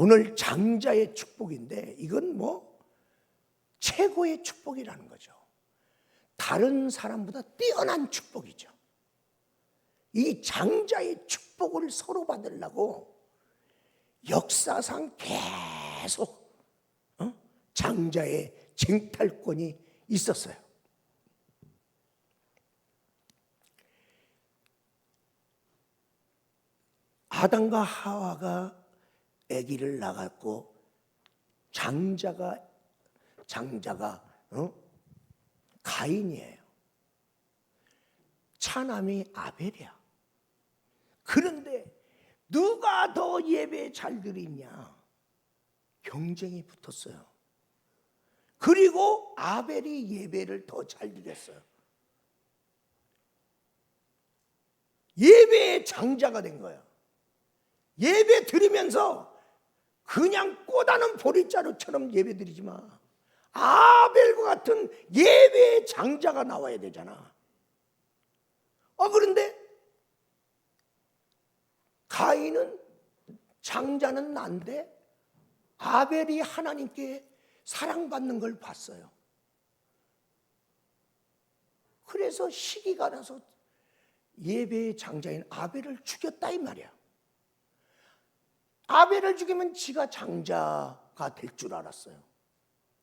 오늘 장자의 축복인데 이건 뭐 최고의 축복이라는 거죠. 다른 사람보다 뛰어난 축복이죠. 이 장자의 축복을 서로 받으려고 역사상 계속 장자의 쟁탈권이 있었어요. 아담과 하와가 아기를 낳았고 장자가 가인이에요. 차남이 아벨이야. 그런데 누가 더 예배 잘 드리냐 경쟁이 붙었어요. 그리고 아벨이 예배를 더 잘 드렸어요. 예배의 장자가 된 거예요. 예배 드리면서 그냥 꼬다는 보리자루처럼 예배 드리지 마. 아벨과 같은 예배의 장자가 나와야 되잖아. 그런데 가인은 장자는 난데 아벨이 하나님께 사랑받는 걸 봤어요. 그래서 시기가 나서 예배의 장자인 아벨을 죽였다 이 말이야. 아벨을 죽이면 지가 장자가 될 줄 알았어요.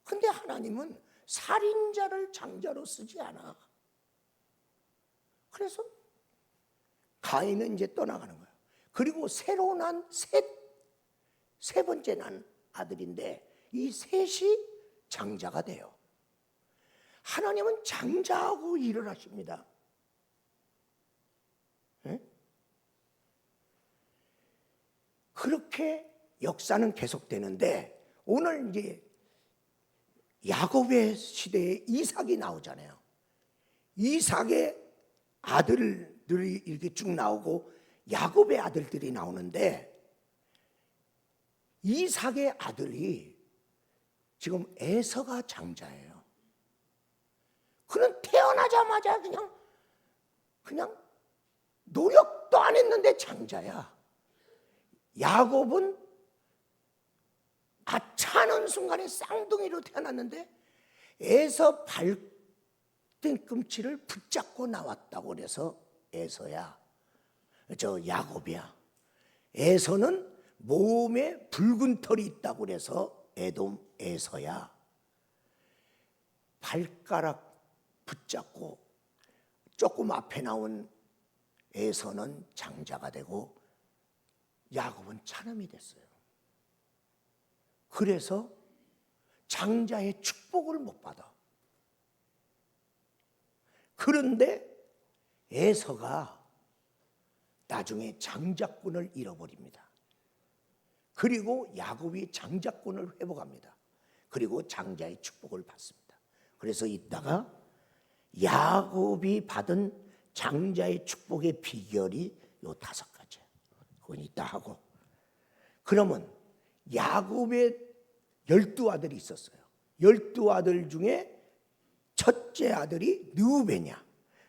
근데 하나님은 살인자를 장자로 쓰지 않아. 그래서 가인은 이제 떠나가는 거예요. 그리고 새로 난 세 번째 난 아들인데 이 셋이 장자가 돼요. 하나님은 장자하고 일을 하십니다. 네? 그렇게 역사는 계속되는데 오늘 이제 야곱의 시대에 이삭이 나오잖아요. 이삭의 아들들이 이렇게 쭉 나오고 야곱의 아들들이 나오는데 이삭의 아들이 지금 에서가 장자예요. 그는 태어나자마자 그냥 노력도 안 했는데 장자야. 야곱은 아차하는 순간에 쌍둥이로 태어났는데 에서 발등꿈치를 붙잡고 나왔다고 그래서 에서야. 야곱이야. 에서는 몸에 붉은 털이 있다고 그래서 에돔 에서야. 발가락 붙잡고 조금 앞에 나온 에서는 장자가 되고 야곱은 차남이 됐어요. 그래서 장자의 축복을 못 받아. 그런데 에서가 나중에 장자권을 잃어버립니다. 그리고 야곱이 장자권을 회복합니다. 그리고 장자의 축복을 받습니다. 그래서 이따가 야곱이 받은 장자의 축복의 비결이 요 5가지. 그건 이따 하고. 그러면 야곱의 12아들이 있었어요. 12아들 중에 첫째 아들이 르우벤이야.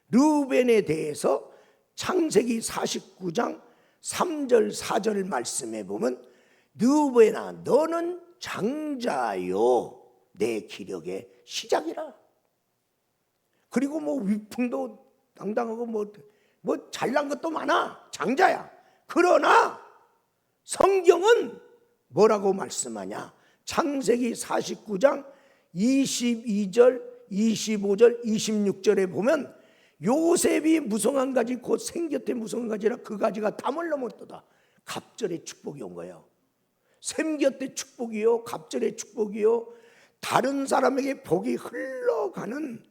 르우벤에 대해서 창세기 49장 3절 4절 말씀에 보면 르우벤아 너는 장자요 내 기력의 시작이라. 그리고 뭐 위풍도 당당하고 뭐 잘난 것도 많아. 장자야. 그러나 성경은 뭐라고 말씀하냐? 창세기 49장 22절, 25절, 26절에 보면 요셉이 무성한 가지 곧 생곁에 무성한 가지라 그 가지가 담을 넘었도다. 갑절의 축복이 온 거예요. 샘곁의 축복이요, 갑절의 축복이요, 다른 사람에게 복이 흘러가는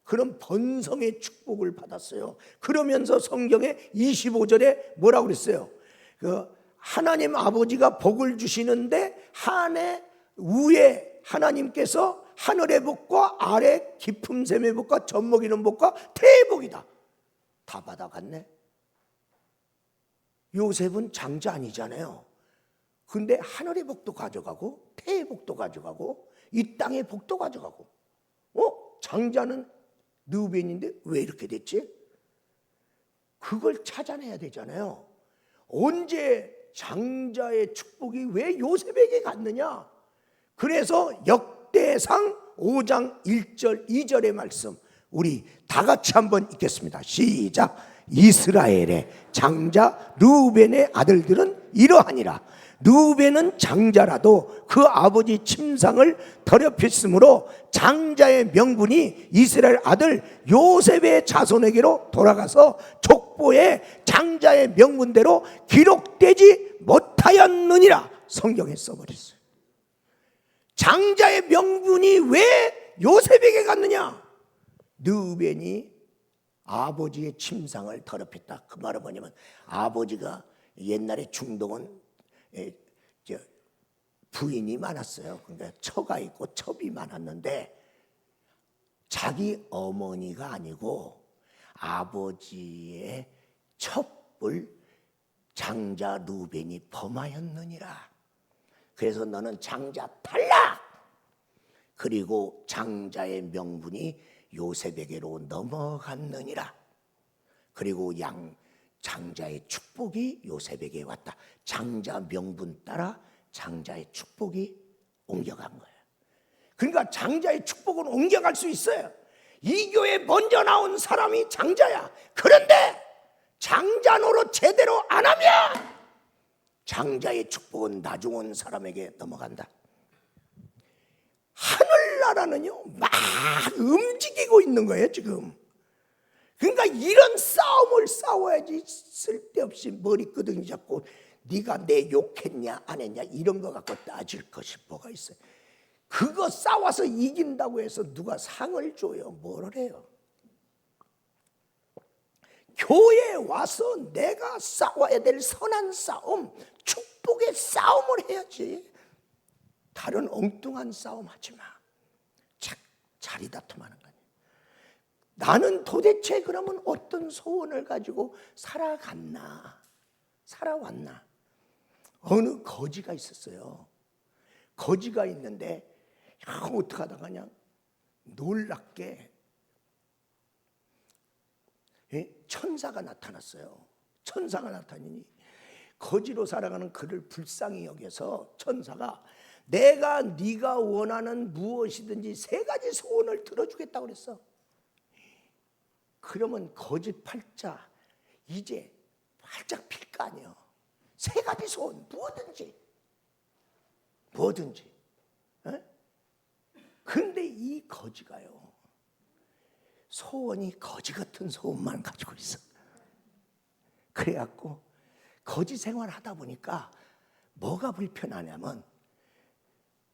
그런 번성의 축복을 받았어요. 그러면서 성경에 25절에 뭐라고 그랬어요? 하나님 아버지가 복을 주시는데 한 해 위에 하나님께서 하늘의 복과 아래 깊은 샘의 복과 젖먹이는 복과 태의 복이다. 다 받아갔네. 요셉은 장자 아니잖아요. 근데 하늘의 복도 가져가고 태의 복도 가져가고 이 땅의 복도 가져가고 장자는 르우벤인데 왜 이렇게 됐지? 그걸 찾아내야 되잖아요. 언제 장자의 축복이 왜 요셉에게 갔느냐? 그래서 역대상 5장 1절 2절의 말씀 우리 다 같이 한번 읽겠습니다. 시작. 이스라엘의 장자 르우벤의 아들들은 이러하니라. 르우벤은 장자라도 그 아버지 침상을 더럽혔으므로 장자의 명분이 이스라엘 아들 요셉의 자손에게로 돌아가서 족보에 장자의 명분대로 기록되지 못하였느니라. 성경에 써버렸어요. 장자의 명분이 왜 요셉에게 갔느냐? 르우벤이 아버지의 침상을 더럽혔다. 그 말은 뭐냐면 아버지가 옛날에 중동은 부인이 많았어요. 그러니까 처가 있고 첩이 많았는데 자기 어머니가 아니고 아버지의 첩을 장자 르우벤이 범하였느니라. 그래서 너는 장자 탈락. 그리고 장자의 명분이 요셉에게로 넘어갔느니라. 그리고 장자의 축복이 요셉에게 왔다. 장자 명분 따라 장자의 축복이 옮겨간 거예요. 그러니까 장자의 축복은 옮겨갈 수 있어요. 이 교회에 먼저 나온 사람이 장자야. 그런데 장자 노릇 제대로 안 하면 장자의 축복은 나중 온 사람에게 넘어간다. 하늘나라는요 막 움직이고 있는 거예요 지금. 그러니까 이런 싸움을 싸워야지. 쓸데없이 머리끄덩이 잡고 네가 내 욕했냐 안 했냐 이런 거 갖고 따질 것이 뭐가 있어요. 그거 싸워서 이긴다고 해서 누가 상을 줘요? 뭐를 해요? 교회에 와서 내가 싸워야 될 선한 싸움, 축복의 싸움을 해야지. 다른 엉뚱한 싸움 하지 마. 자리 다툼하는 거야. 나는 도대체 그러면 어떤 소원을 가지고 살아왔나? 어느 거지가 있었어요. 거지가 있는데 어떻게 하다가 그냥 놀랍게 천사가 나타났어요. 천사가 나타나니 거지로 살아가는 그를 불쌍히 여겨서 천사가 내가 네가 원하는 무엇이든지 3가지 소원을 들어주겠다고 그랬어. 그러면 거지 팔자 이제 활짝 필 거 아니에요. 3가지 소원 뭐든지. 근데 이 거지가요 소원이 거지 같은 소원만 가지고 있어. 그래갖고 거지 생활하다 보니까 뭐가 불편하냐면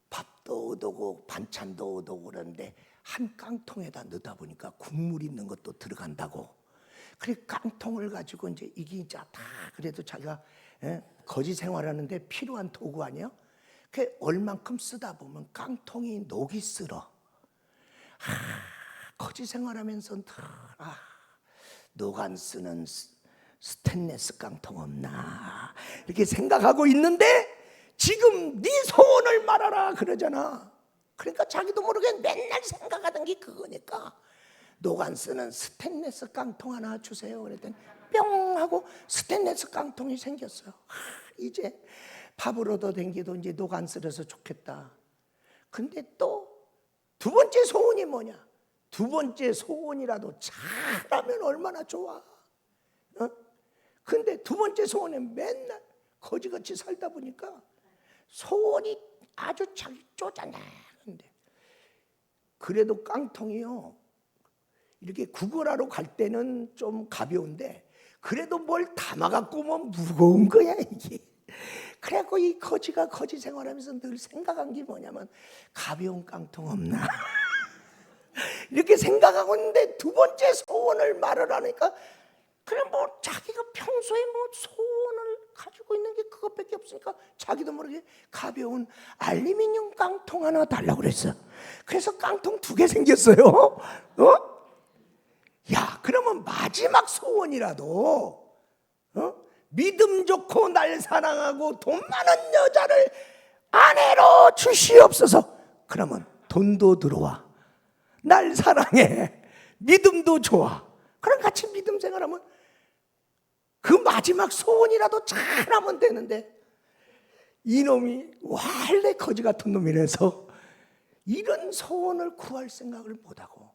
밥도 얻어오고 반찬도 얻어오고 그러는데 한 깡통에다 넣다 보니까 국물 있는 것도 들어간다고. 그래 깡통을 가지고 이제 이게 다 그래도 자기가 거지 생활하는데 필요한 도구 아니에요? 그 얼만큼 쓰다 보면 깡통이 녹이 쓸어. 거지 생활하면서 녹 안 쓰는 스테인리스 깡통 없나 이렇게 생각하고 있는데 지금 네 소원을 말하라 그러잖아. 그러니까 자기도 모르게 맨날 생각하던 게 그거니까 녹 안 쓰는 스테인리스 깡통 하나 주세요 그랬더니 뿅 하고 스테인리스 깡통이 생겼어요. 이제 밥을 얻어 댕기도 이제 녹 안 쓸어서 좋겠다. 근데 또 2번째 소원이 뭐냐? 2번째 소원이라도 잘하면 얼마나 좋아. 근데 2번째 소원은 맨날 거지같이 살다 보니까 소원이 아주 잘 쪼잔한데 그래도 깡통이요 이렇게 구걸하러 갈 때는 좀 가벼운데 그래도 뭘 담아갖고 오면 무거운 거야 이게. 그래갖고 이 거지가 거지 생활하면서 늘 생각한 게 뭐냐면 가벼운 깡통 없나 이렇게 생각하고 있는데 2번째 소원을 말을 하니까 그냥 뭐 자기가 평소에 뭐 소원을 가지고 있는 게 그것밖에 없으니까 자기도 모르게 가벼운 알루미늄 깡통 하나 달라고 그랬어. 그래서 깡통 2개 생겼어요. 야, 그러면 마지막 소원이라도 믿음 좋고 날 사랑하고 돈 많은 여자를 아내로 주시옵소서. 그러면 돈도 들어와. 날 사랑해. 믿음도 좋아. 그럼 같이 믿음 생활하면 그 마지막 소원이라도 잘하면 되는데 이놈이 원래 거지 같은 놈이라서 이런 소원을 구할 생각을 못하고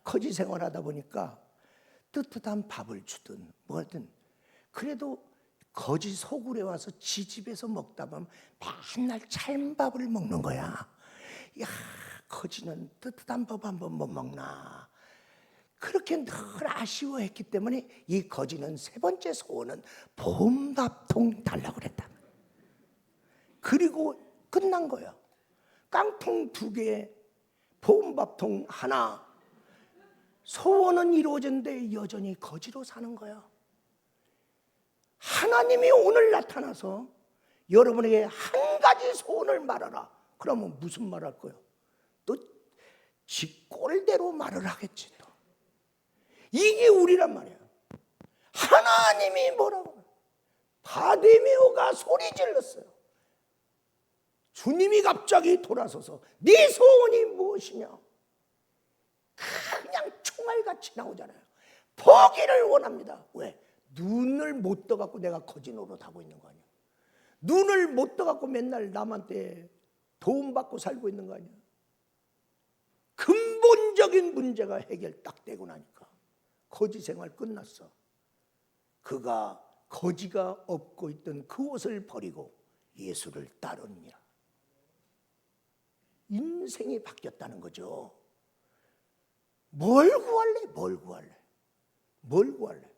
거지 생활하다 보니까 뜨뜻한 밥을 주든 뭐든 그래도 거지 소굴에 와서 지 집에서 먹다 보면 맨날 찬밥을 먹는 거야. 야, 거지는 뜨뜻한 밥 한번 못 먹나. 그렇게 늘 아쉬워했기 때문에 이 거지는 세 번째 소원은 보온밥통 달라고 그랬다. 그리고 끝난 거야. 깡통 2개, 보온밥통 하나. 소원은 이루어졌는데 여전히 거지로 사는 거야. 하나님이 오늘 나타나서 여러분에게 한 가지 소원을 말하라. 그러면 무슨 말 할 거예요? 또 지 꼴대로 말을 하겠지. 또. 이게 우리란 말이야. 하나님이 뭐라고? 바디메오가 소리 질렀어요. 주님이 갑자기 돌아서서 네 소원이 무엇이냐? 그냥 총알같이 나오잖아요. 포기를 원합니다. 왜? 눈을 못 떠갖고 내가 거지 노릇하고 있는 거 아니야. 눈을 못 떠갖고 맨날 남한테 도움받고 살고 있는 거 아니야. 근본적인 문제가 해결 딱 되고 나니까 거지 생활 끝났어. 그가 거지가 업고 있던 그 옷을 버리고 예수를 따르느니라. 인생이 바뀌었다는 거죠. 뭘 구할래? 뭘 구할래? 뭘 구할래?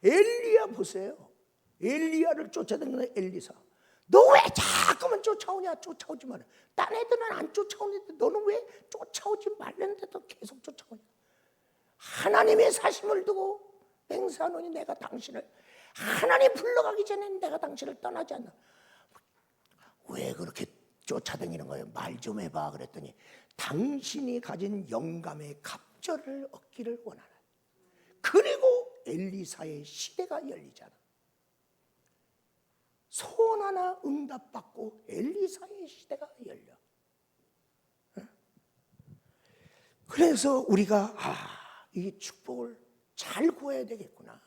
엘리야 보세요. 엘리야를 쫓아다니는 엘리사. 너 왜 자꾸만 쫓아오냐? 쫓아오지 마라. 딴 애들은 안 쫓아오는데 너는 왜 쫓아오지 말랬는데도 계속 쫓아오냐? 하나님의 사심을 두고 맹세하노니 내가 당신을 하나님 불러가기 전에 내가 당신을 떠나지 않나. 왜 그렇게 쫓아다니는 거예요? 말 좀 해봐. 그랬더니 당신이 가진 영감의 갑절을 얻기를 원하는. 그리고 엘리사의 시대가 열리잖아. 소원 하나 응답받고 엘리사의 시대가 열려. 그래서 우리가 이 축복을 잘 구해야 되겠구나.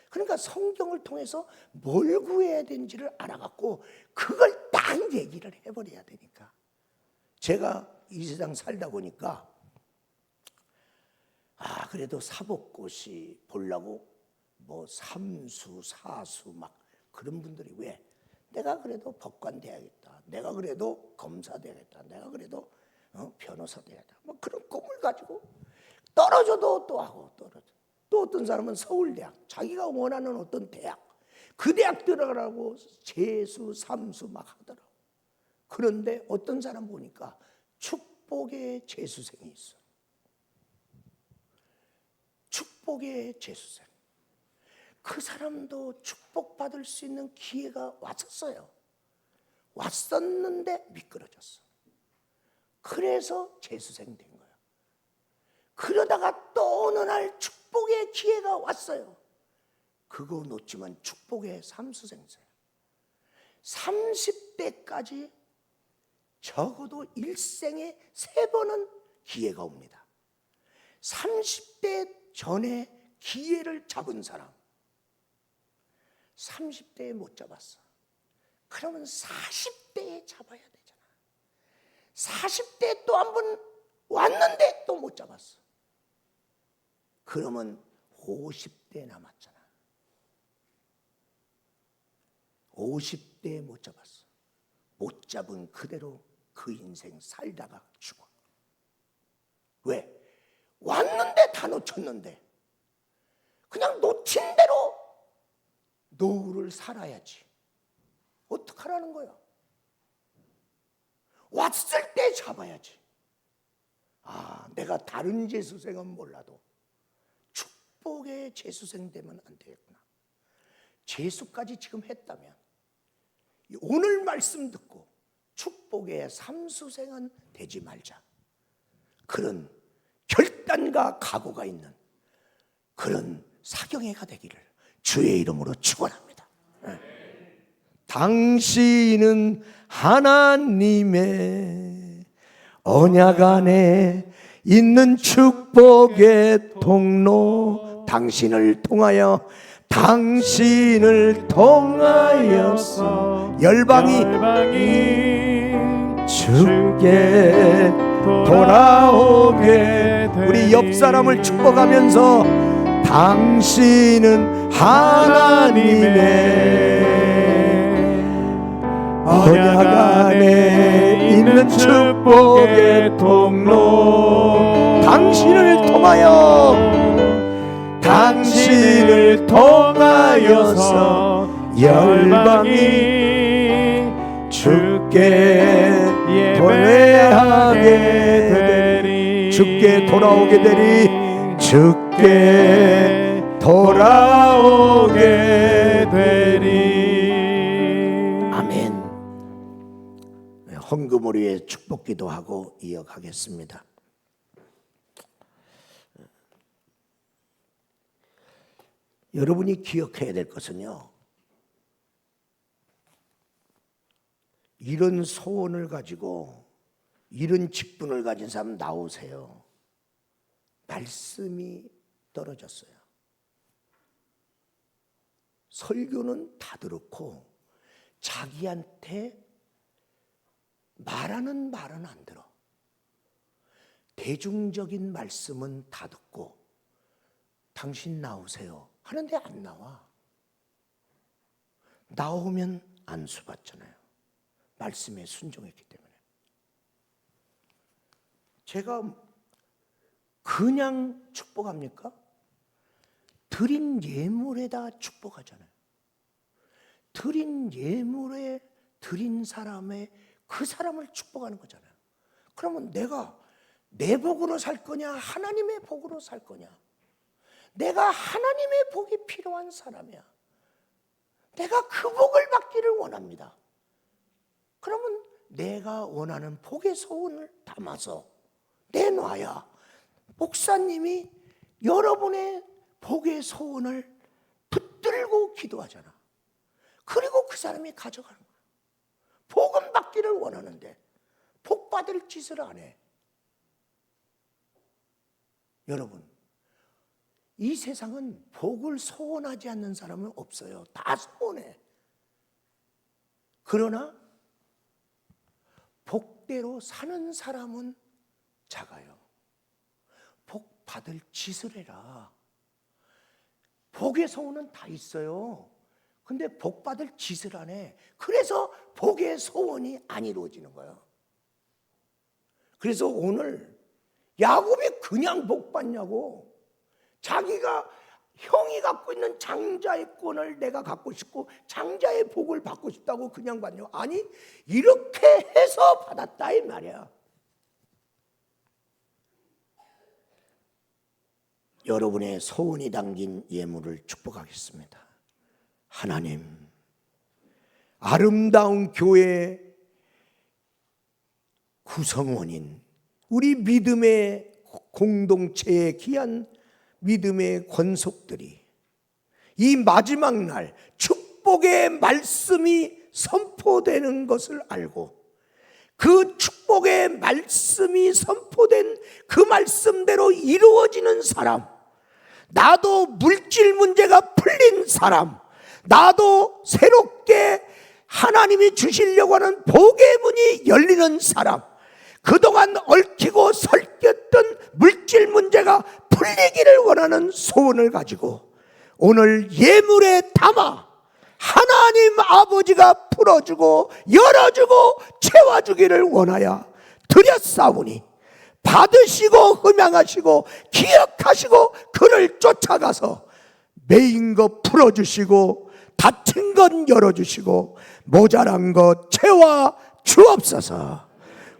그러니까 성경을 통해서 뭘 구해야 되는지를 알아갖고 그걸 딱 얘기를 해버려야 되니까. 제가 이 세상 살다 보니까 그래도 사법고시 보려고 뭐 삼수, 사수 막 그런 분들이 왜? 내가 그래도 법관 돼야겠다. 내가 그래도 검사 돼야겠다. 내가 그래도 변호사 돼야겠다. 뭐 그런 꿈을 가지고 떨어져도 또 하고 떨어져. 또 어떤 사람은 서울대학, 자기가 원하는 어떤 대학, 그 대학 들어가라고 재수, 삼수 막 하더라고. 그런데 어떤 사람 보니까 축복의 재수생이 있어. 축복의 재수생. 그 사람도 축복받을 수 있는 기회가 왔었어요. 왔었는데 미끄러졌어. 그래서 재수생 된 거야. 그러다가 또 어느 날 축복의 기회가 왔어요. 그거 놓치면 축복의 삼수생세. 30대까지 적어도 일생에 3번은 기회가 옵니다. 30대 전에 기회를 잡은 사람 30대에 못 잡았어. 그러면 40대에 잡아야 되잖아. 40대에 또 한 번 왔는데 또 못 잡았어. 그러면 50대 남았잖아. 50대에 못 잡았어. 못 잡은 그대로 그 인생 살다가 죽어. 왜? 왔는데 다 놓쳤는데 그냥 놓친 대로 노후를 살아야지. 어떡하라는 거야? 왔을 때 잡아야지. 내가 다른 재수생은 몰라도 축복의 재수생 되면 안 되겠구나. 재수까지 지금 했다면 오늘 말씀 듣고 축복의 삼수생은 되지 말자. 그런 결단과 각오가 있는 그런 사경회가 되기를 주의 이름으로 축원합니다. 당신은 하나님의 언약 안에 있는 축복의 통로 당신을 통하여 당신을 통하여서 열방이 주께 돌아오게 되리. 우리 옆 사람을 축복하면서 당신은 하나님의 언약 안에 있는 축복의 통로. 당신을 통하여서 열방이 주께 예배하게 되리. 주께 돌아오게 되리. 주께 돌아오게 되리. 아멘. 헌금을 위해 축복 기도하고 이어가겠습니다. 여러분이 기억해야 될 것은요, 이런 소원을 가지고 이런 직분을 가진 사람 나오세요. 말씀이 떨어졌어요. 설교는 다 들었고 자기한테 말하는 말은 안 들어. 대중적인 말씀은 다 듣고 당신 나오세요 하는데 안 나와. 나오면 안수 받잖아요. 말씀에 순종했기 때문에. 제가 그냥 축복합니까? 드린 예물에다 축복하잖아요. 드린 예물에 드린 사람의 그 사람을 축복하는 거잖아요. 그러면 내가 내 복으로 살 거냐 하나님의 복으로 살 거냐? 내가 하나님의 복이 필요한 사람이야. 내가 그 복을 받기를 원합니다. 그러면 내가 원하는 복의 소원을 담아서 내놔야 목사님이 여러분의 복의 소원을 붙들고 기도하잖아. 그리고 그 사람이 가져가는 거야. 복은 받기를 원하는데 복 받을 짓을 안 해. 여러분, 이 세상은 복을 소원하지 않는 사람은 없어요. 다 소원해. 그러나 복대로 사는 사람은 작아요. 복 받을 짓을 해라. 복의 소원은 다 있어요. 근데 복 받을 짓을 안 해. 그래서 복의 소원이 안 이루어지는 거예요. 그래서 오늘 야곱이 그냥 복 받냐고. 자기가 형이 갖고 있는 장자의 권을 내가 갖고 싶고 장자의 복을 받고 싶다고 그냥 받냐고. 아니, 이렇게 해서 받았다 이 말이야. 여러분의 소원이 담긴 예물을 축복하겠습니다. 하나님, 아름다운 교회 구성원인 우리 믿음의 공동체의 귀한 믿음의 권속들이 이 마지막 날 축복의 말씀이 선포되는 것을 알고 그 축복의 말씀이 선포된 그 말씀대로 이루어지는 사람, 나도 물질 문제가 풀린 사람, 나도 새롭게 하나님이 주시려고 하는 복의 문이 열리는 사람, 그동안 얽히고 설켰던 물질 문제가 풀리기를 원하는 소원을 가지고 오늘 예물에 담아 하나님 아버지가 풀어주고 열어주고 채워주기를 원하여 드렸사오니 받으시고 흠양하시고 기억하시고 그를 쫓아가서 매인 것 풀어주시고 닫힌 것 열어주시고 모자란 것 채워 주옵소서.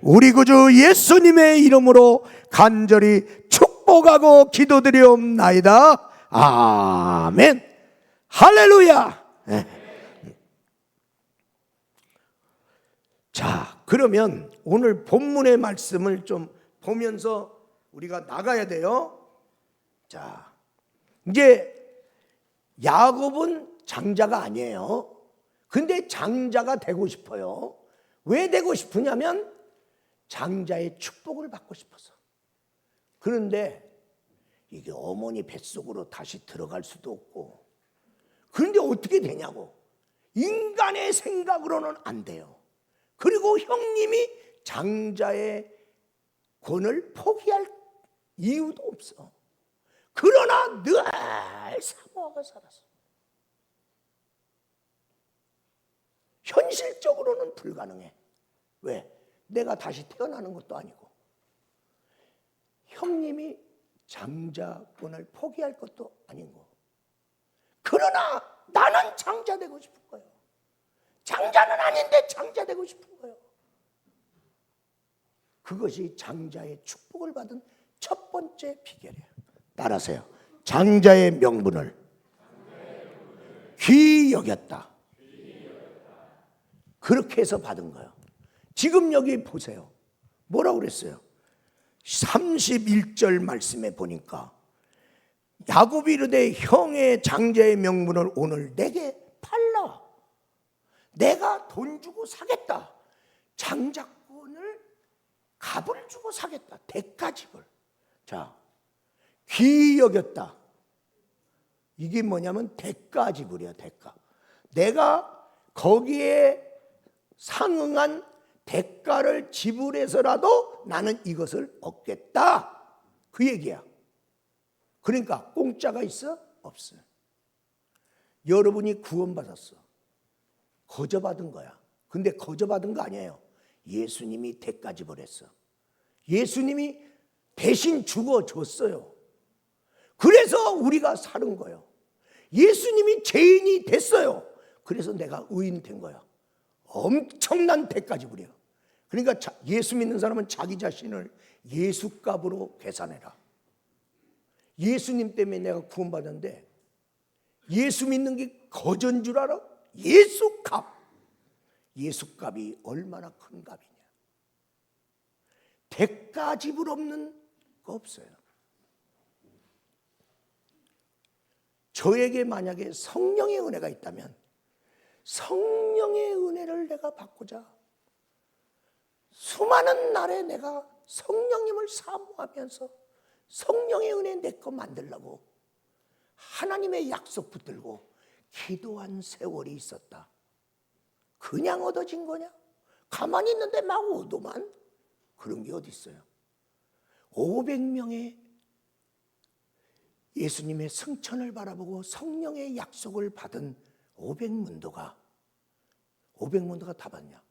우리 구주 예수님의 이름으로 간절히 축복하고 기도드리옵나이다. 아멘. 할렐루야. 네. 자, 그러면 오늘 본문의 말씀을 좀 보면서 우리가 나가야 돼요. 자, 이제 야곱은 장자가 아니에요. 근데 장자가 되고 싶어요. 왜 되고 싶으냐면 장자의 축복을 받고 싶어서. 그런데 이게 어머니 뱃속으로 다시 들어갈 수도 없고, 그런데 어떻게 되냐고. 인간의 생각으로는 안 돼요. 그리고 형님이 장자의 권을 포기할 이유도 없어. 그러나 늘 사모하고 살았어. 현실적으로는 불가능해. 왜? 내가 다시 태어나는 것도 아니고, 형님이 장자권을 포기할 것도 아니고. 그러나 나는 장자 되고 싶은 거예요. 장자는 아닌데 장자 되고 싶은 거예요. 그것이 장자의 축복을 받은 첫 번째 비결이에요. 따라서요. 장자의 명분을 귀히 여겼다. 그렇게 해서 받은 거예요. 지금 여기 보세요. 뭐라고 그랬어요? 31절 말씀에 보니까 야곱이 이르되 형의 장자의 명분을 오늘 내게 팔라. 내가 돈 주고 사겠다. 장자권을 값을 주고 사겠다. 대가집을. 자, 귀히 여겼다. 이게 뭐냐면 대가지불이야. 대가. 내가 거기에 상응한 대가를 지불해서라도 나는 이것을 얻겠다. 그 얘기야. 그러니까 공짜가 있어? 없어요. 여러분이 구원받았어. 거저받은 거야. 근데 거저받은 거 아니에요. 예수님이 대가 지불했어. 예수님이 대신 죽어줬어요. 그래서 우리가 사는 거예요. 예수님이 죄인이 됐어요. 그래서 내가 의인 된 거야. 엄청난 대가 지불이야. 그러니까 예수 믿는 사람은 자기 자신을 예수값으로 계산해라. 예수님 때문에 내가 구원받았는데 예수 믿는 게 거저인 줄 알아? 예수값. 예수값이 얼마나 큰 값이냐. 대가 지불 없는 거 없어요. 저에게 만약에 성령의 은혜가 있다면 성령의 은혜를 내가 받고자 수많은 날에 내가 성령님을 사모하면서 성령의 은혜 내 거 만들려고 하나님의 약속 붙들고 기도한 세월이 있었다. 그냥 얻어진 거냐? 가만히 있는데 막 오도만? 그런 게 어디 있어요? 500명의 예수님의 승천을 바라보고 성령의 약속을 받은 500문도가 다 받냐?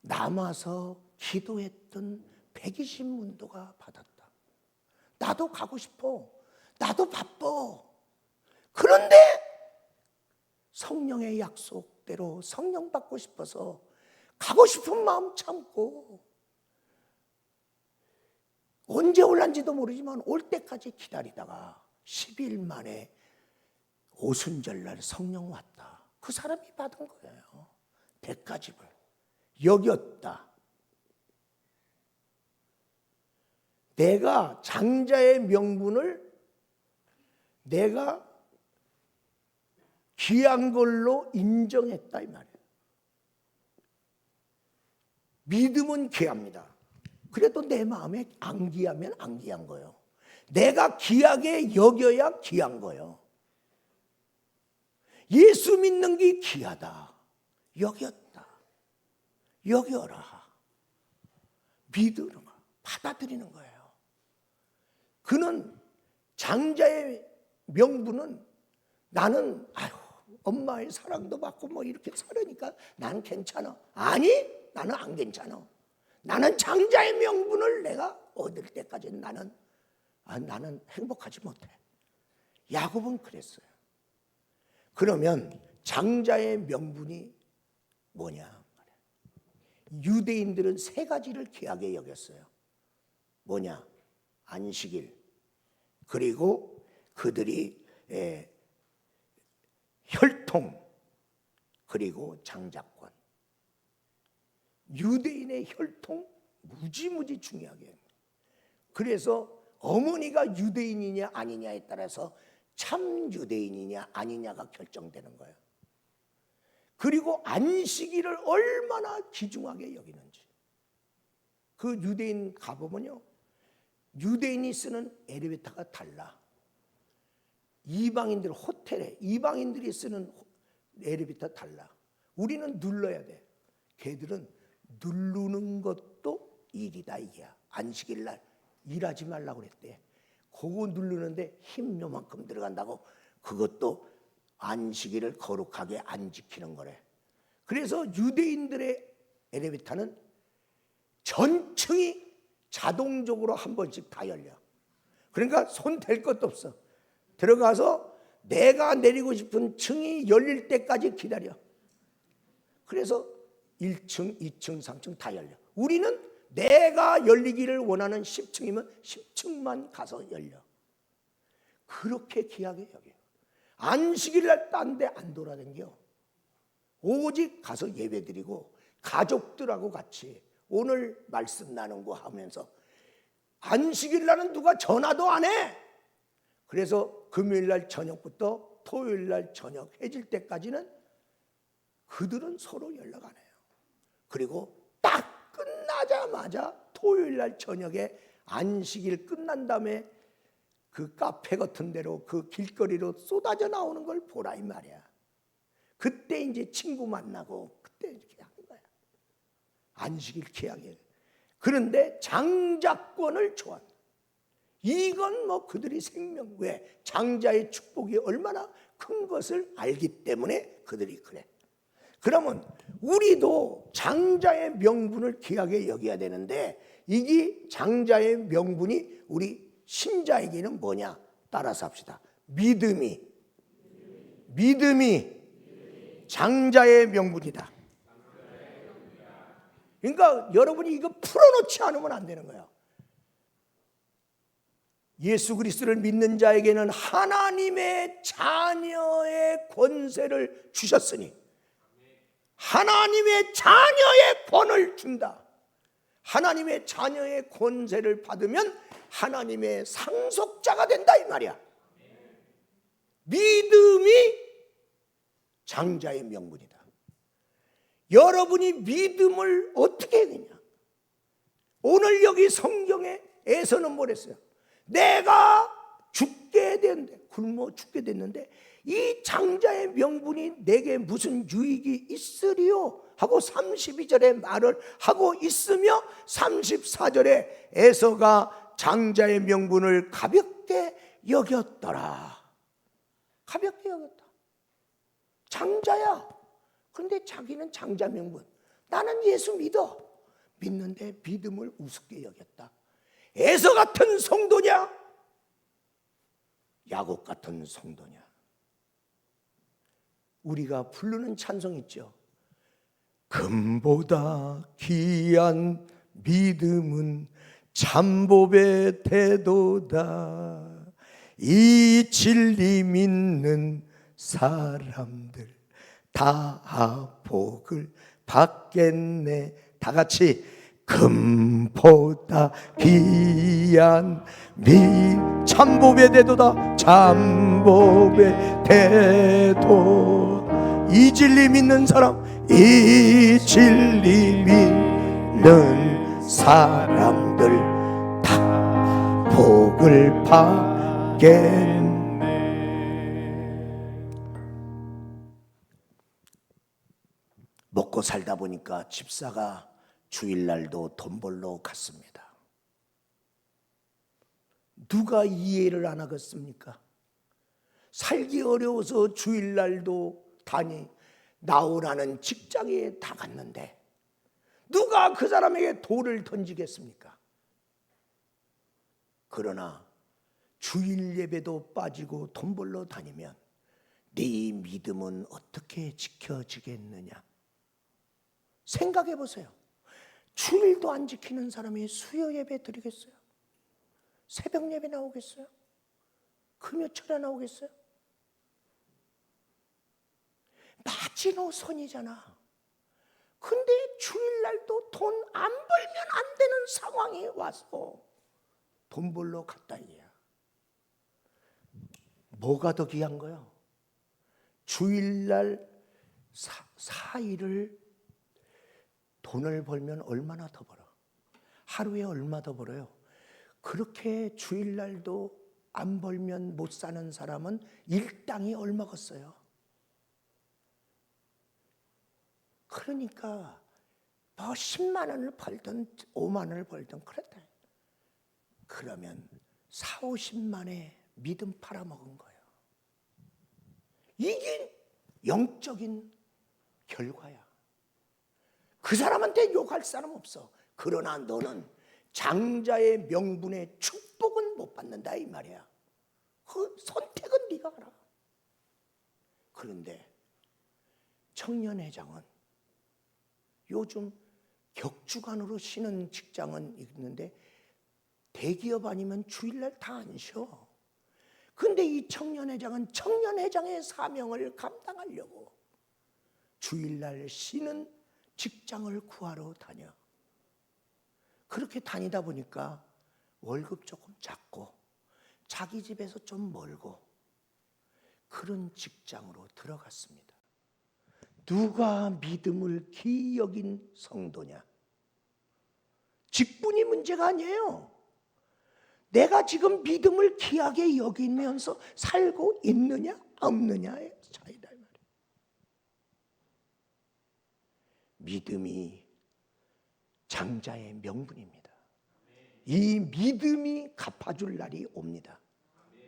남아서 기도했던 120문도가 받았다. 나도 가고 싶어. 나도 바빠. 그런데 성령의 약속대로 성령 받고 싶어서 가고 싶은 마음 참고 언제 올란지도 모르지만 올 때까지 기다리다가 10일 만에 오순절날 성령 왔다. 그 사람이 받은 거예요. 대가집을 여겼다. 내가 장자의 명분을 내가 귀한 걸로 인정했다 이 말이에요. 믿음은 귀합니다. 그래도 내 마음에 안 귀하면 안 귀한 거예요. 내가 귀하게 여겨야 귀한 거예요. 예수 믿는 게 귀하다. 여겼다. 여겨라. 믿으는 거. 받아들이는 거예요. 그는 장자의 명분은 나는 엄마의 사랑도 받고 뭐 이렇게 살으니까 난 괜찮아. 아니, 나는 안 괜찮아. 나는 장자의 명분을 내가 얻을 때까지 나는 행복하지 못해. 야곱은 그랬어요. 그러면 장자의 명분이 뭐냐? 유대인들은 세 가지를 귀하게 여겼어요. 뭐냐? 안식일, 그리고 그들이 혈통, 그리고 장자권. 유대인의 혈통 무지무지 중요하게 합니다. 그래서 어머니가 유대인이냐 아니냐에 따라서 참 유대인이냐 아니냐가 결정되는 거예요. 그리고 안식일을 얼마나 귀중하게 여기는지. 그 유대인 가보면요, 유대인이 쓰는 엘리베이터가 달라. 이방인들 호텔에 이방인들이 쓰는 엘리베이터 달라. 우리는 눌러야 돼. 걔들은 누르는 것도 일이다 이게야. 안식일 날 일하지 말라고 그랬대. 그거 누르는데 힘 요만큼 들어간다고. 그것도 안식일을 거룩하게 안 지키는 거래. 그래서 유대인들의 엘리베이터는 전층이 자동적으로 한 번씩 다 열려. 그러니까 손 댈 것도 없어. 들어가서 내가 내리고 싶은 층이 열릴 때까지 기다려. 그래서 1층, 2층, 3층 다 열려. 우리는 내가 열리기를 원하는 10층이면 10층만 가서 열려. 그렇게 귀하게 여겨. 안식일 날 딴 데 안 돌아다녀. 오직 가서 예배드리고 가족들하고 같이 오늘 말씀 나누고 하면서, 안식일 날은 누가 전화도 안 해. 그래서 금요일 날 저녁부터 토요일 날 저녁 해질 때까지는 그들은 서로 연락 안 해요. 그리고 딱 끝나자마자 토요일 날 저녁에 안식일 끝난 다음에 그 카페 같은 데로 그 길거리로 쏟아져 나오는 걸 보라 이 말이야. 그때 이제 친구 만나고 그때 이렇게 하는 거야. 안식일 기하게. 그런데 장자권을 좋아한다. 이건 뭐 그들이 생명, 왜? 장자의 축복이 얼마나 큰 것을 알기 때문에 그들이 그래. 그러면 우리도 장자의 명분을 귀하게 여겨야 되는데, 이게 장자의 명분이 우리 신자에게는 뭐냐? 따라서 합시다. 믿음이 장자의 명분이다. 그러니까 여러분이 이거 풀어놓지 않으면 안 되는 거야. 예수 그리스도를 믿는 자에게는 하나님의 자녀의 권세를 주셨으니, 하나님의 자녀의 권을 준다. 하나님의 자녀의 권세를 받으면 하나님의 상속자가 된다 이 말이야. 믿음이 장자의 명분이다. 여러분이 믿음을 어떻게 해야 되냐? 오늘 여기 성경에서는 뭐랬어요? 내가 죽게 됐는데, 굶어 죽게 됐는데 이 장자의 명분이 내게 무슨 유익이 있으리요? 하고 32절에 말을 하고 있으며 34절에 에서가 장자의 명분을 가볍게 여겼더라. 가볍게 여겼다. 장자야. 그런데 자기는 장자 명분. 나는 예수 믿어. 믿는데 믿음을 우습게 여겼다. 에서 같은 성도냐? 야곱 같은 성도냐? 우리가 부르는 찬송 있죠. 금보다 귀한 믿음은 참보배 태도다. 이 진리 믿는 사람들 다 복을 받겠네. 다 같이 금보다 귀한 참보배 태도다. 참보배 태도. 이 진리 믿는 사람, 이 진리 믿는 사람들 다 복을 받겠네. 먹고 살다 보니까 집사가 주일날도 돈 벌러 갔습니다. 누가 이해를 안 하겠습니까? 살기 어려워서 주일날도 나오라는 직장에 다 갔는데 누가 그 사람에게 돌을 던지겠습니까? 그러나 주일 예배도 빠지고 돈 벌러 다니면 네 믿음은 어떻게 지켜지겠느냐? 생각해 보세요. 주일도 안 지키는 사람이 수요 예배 드리겠어요? 새벽 예배 나오겠어요? 금요철에 나오겠어요? 마지노선이잖아. 근데 주일날도 돈 안 벌면 안 되는 상황이 와서 돈 벌러 갔다 이야. 뭐가 더 귀한 거야? 주일날 4일을 돈을 벌면 얼마나 더 벌어? 하루에 얼마 더 벌어요? 그렇게 주일날도 안 벌면 못 사는 사람은 일당이 얼마겠어요? 그러니까 뭐 10만 원을 벌든 5만 원을 벌든 그랬다. 그러면 4, 50만에 믿음 팔아먹은 거예요. 이게 영적인 결과야. 그 사람한테 욕할 사람 없어. 그러나 너는 장자의 명분의 축복은 못 받는다 이 말이야. 그 선택은 네가 하라. 그런데 청년회장은 요즘 격주간으로 쉬는 직장은 있는데 대기업 아니면 주일날 다 안 쉬어. 근데 이 청년회장은 청년회장의 사명을 감당하려고 주일날 쉬는 직장을 구하러 다녀. 그렇게 다니다 보니까 월급 조금 작고 자기 집에서 좀 멀고 그런 직장으로 들어갔습니다. 누가 믿음을 귀히 여긴 성도냐? 직분이 문제가 아니에요. 내가 지금 믿음을 귀하게 여기면서 살고 있느냐 없느냐의 차이다 이 말이에요. 믿음이 장자의 명분입니다. 이 믿음이 갚아줄 날이 옵니다.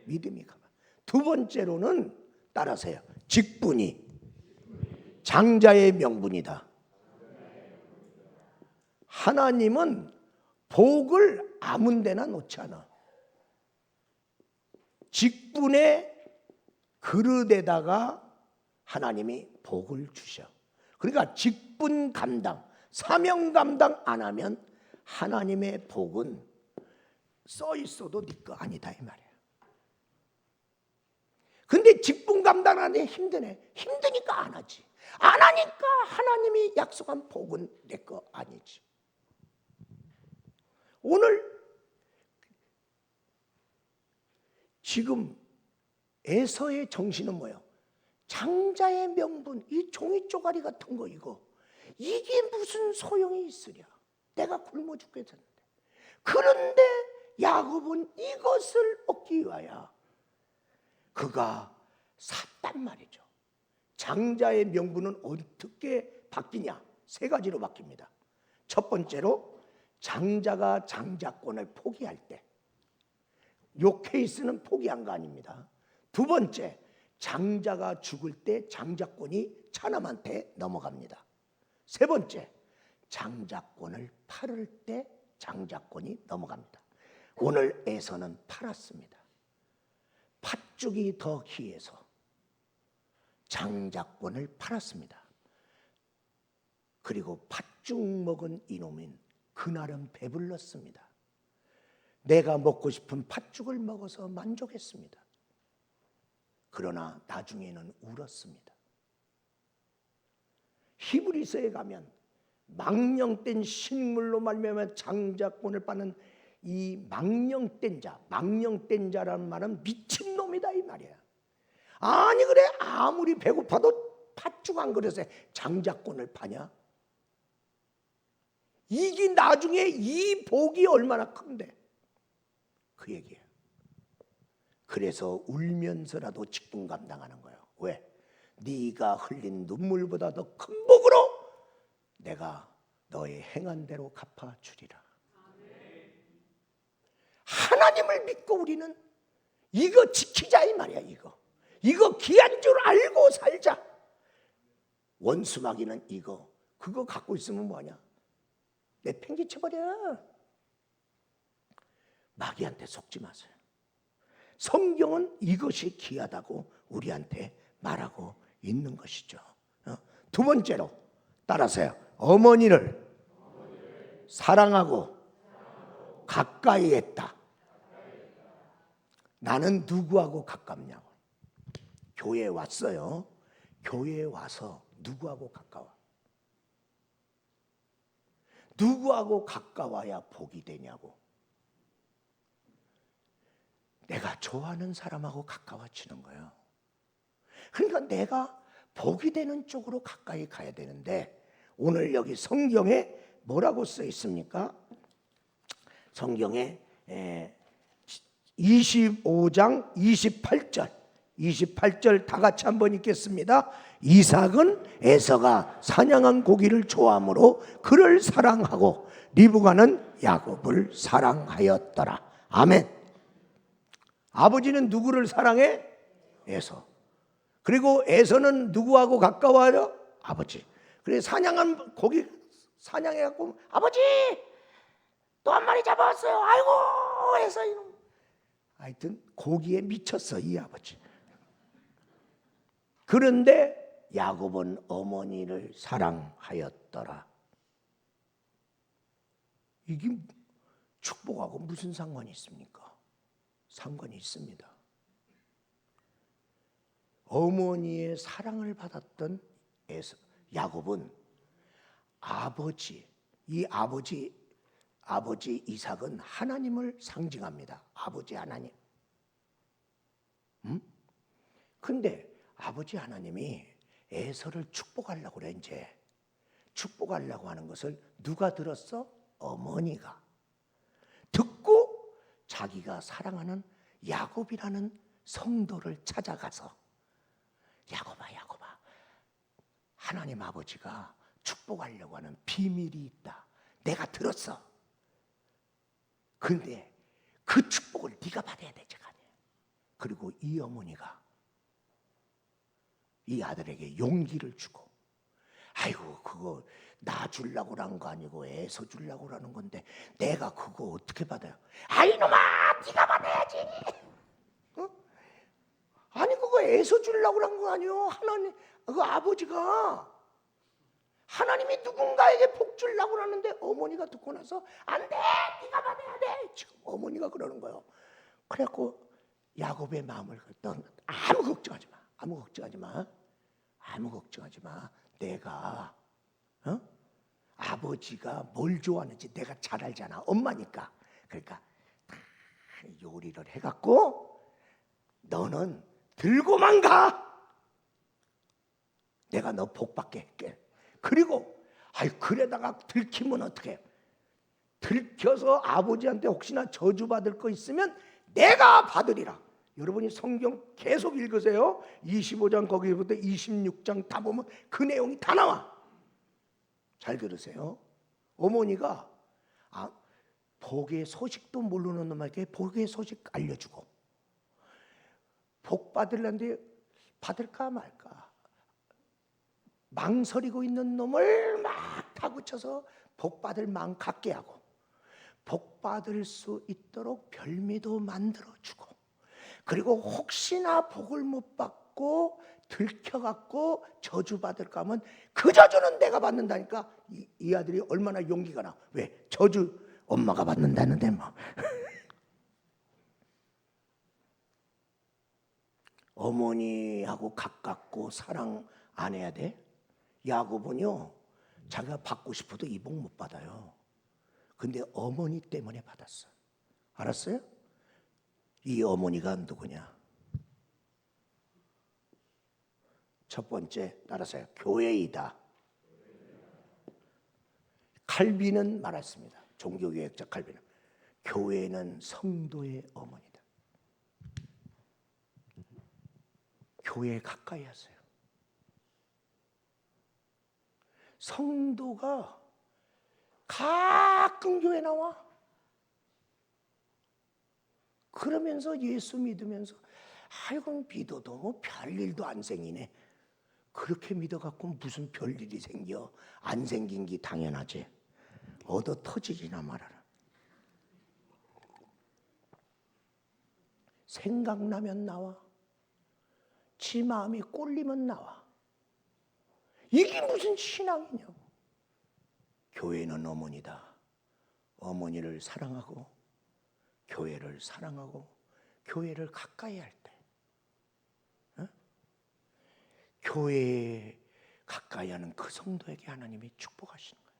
믿음이 갚아. 두 번째로는 따라서요. 직분이 장자의 명분이다. 하나님은 복을 아무 데나 놓지 않아. 직분의 그릇에다가 하나님이 복을 주셔. 그러니까 직분 감당, 사명 감당 안 하면 하나님의 복은 써 있어도 네 거 아니다 이 말이야. 근데 직분 감당하는데 힘드네. 힘드니까 안 하지. 안 하니까 하나님이 약속한 복은 내 거 아니지. 오늘 지금 에서의 정신은 뭐예요? 장자의 명분, 이 종이 쪼가리 같은 거 이게 무슨 소용이 있으랴. 내가 굶어 죽겠는데. 그런데 야곱은 이것을 얻기 위하여 그가 샀단 말이죠. 장자의 명분은 어떻게 바뀌냐? 세 가지로 바뀝니다. 첫 번째로 장자가 장자권을 포기할 때, 요 케이스는 포기한 거 아닙니다. 두 번째, 장자가 죽을 때 장자권이 차남한테 넘어갑니다. 세 번째, 장자권을 팔을 때 장자권이 넘어갑니다. 오늘 에서는 팔았습니다. 팥죽이 더 귀해서 장자권을 팔았습니다. 그리고 팥죽 먹은 이놈은 그날은 배불렀습니다. 내가 먹고 싶은 팥죽을 먹어서 만족했습니다. 그러나 나중에는 울었습니다. 히브리서에 가면 망령된 식물로 말미암아 장자권을 받는 이 망령된 자, 망령된 자라는 말은 미친놈이다 이 말이야. 아니 그래 아무리 배고파도 팥죽 한 그릇에 장자권을 파냐? 이게 나중에 이 복이 얼마나 큰데 그 얘기예요. 그래서 울면서라도 직분 감당하는 거예요. 왜? 네가 흘린 눈물보다 더 큰 복으로 내가 너의 행한 대로 갚아주리라. 하나님을 믿고 우리는 이거 지키자 이 말이야. 이거 귀한 줄 알고 살자. 원수마귀는 그거 갖고 있으면 뭐하냐? 내팽개쳐버려. 마귀한테 속지 마세요. 성경은 이것이 귀하다고 우리한테 말하고 있는 것이죠. 두 번째로 따라서요. 어머니를 사랑하고 가까이 했다. 나는 누구하고 가깝냐고. 교회에 왔어요. 교회에 와서 누구하고 가까워? 누구하고 가까워야 복이 되냐고. 내가 좋아하는 사람하고 가까워지는 거예요. 그러니까 내가 복이 되는 쪽으로 가까이 가야 되는데 오늘 여기 성경에 뭐라고 써 있습니까? 성경에 25장 28절 다 같이 한번 읽겠습니다. 이삭은 에서가 사냥한 고기를 좋아하므로 그를 사랑하고 리브가는 야곱을 사랑하였더라. 아멘. 아버지는 누구를 사랑해? 에서. 그리고 에서는 누구하고 가까워요? 아버지. 그래 사냥한 고기 사냥해갖고 아버지 또 한 마리 잡아왔어요. 아이고 에서 이놈. 하여튼 고기에 미쳤어 이 아버지. 그런데 야곱은 어머니를 사랑하였더라. 이게 축복하고 무슨 상관이 있습니까? 상관이 있습니다. 어머니의 사랑을 받았던 야곱은 아버지 이삭은 하나님을 상징합니다. 아버지 하나님. 근데 아버지 하나님이 에서를 축복하려고 그래. 이제 축복하려고 하는 것을 누가 들었어? 어머니가 듣고 자기가 사랑하는 야곱이라는 성도를 찾아가서 야곱아 하나님 아버지가 축복하려고 하는 비밀이 있다. 내가 들었어. 근데 그 축복을 네가 받아야 되지 않냐. 그리고 이 어머니가 이 아들에게 용기를 주고 아이고 그거 나 주려고 그런 거 아니고 애서 주려고 그러는 건데 내가 그거 어떻게 받아요? 아이놈아 네가 받아야지. 아니 그거 애서 주려고 그런 거 아니요. 하나님 그 아버지가 하나님이 누군가에게 복 주려고 그러는데 어머니가 듣고 나서 안 돼 네가 받아야 돼. 지금 어머니가 그러는 거예요. 그래갖고 야곱의 마음을 아무 걱정하지 마. 내가 아버지가 뭘 좋아하는지 내가 잘 알잖아. 엄마니까. 그러니까 요리를 해갖고 너는 들고만 가. 내가 너 복 받게 할게. 그리고 그래다가 들키면 어떡해? 들켜서 아버지한테 혹시나 저주받을 거 있으면 내가 받으리라. 여러분이 성경 계속 읽으세요. 25장 거기부터 26장 다 보면 그 내용이 다 나와. 잘 들으세요. 어머니가 복의 소식도 모르는 놈에게 복의 소식 알려주고 복 받으려는데 받을까 말까 망설이고 있는 놈을 막 타구쳐서 복 받을 마음 갖게 하고 복 받을 수 있도록 별미도 만들어주고 그리고 혹시나 복을 못 받고 들켜갖고 저주받을까 하면 그 저주는 내가 받는다니까. 이 아들이 얼마나 용기가 나. 왜? 저주 엄마가 받는다는데 뭐. 어머니하고 가깝고 사랑 안 해야 돼? 야곱은요 자기가 받고 싶어도 이 복 못 받아요. 근데 어머니 때문에 받았어. 알았어요? 이 어머니가 누구냐? 첫 번째 따라서요. 교회이다. 칼빈은 말했습니다. 종교개혁자 칼빈은 교회는 성도의 어머니다. 교회에 가까이 하세요. 성도가 가끔 교회 나와. 그러면서 예수 믿으면서 아이고 믿어도 뭐 별일도 안 생기네. 그렇게 믿어갖고 무슨 별일이 생겨. 안 생긴 게 당연하지. 얻어 터지기나 말아라. 생각나면 나와. 지 마음이 꼴리면 나와. 이게 무슨 신앙이냐고. 교회는 어머니다. 어머니를 사랑하고 교회를 사랑하고 교회를 가까이 할 때 교회에 가까이 하는 그 성도에게 하나님이 축복하시는 거예요.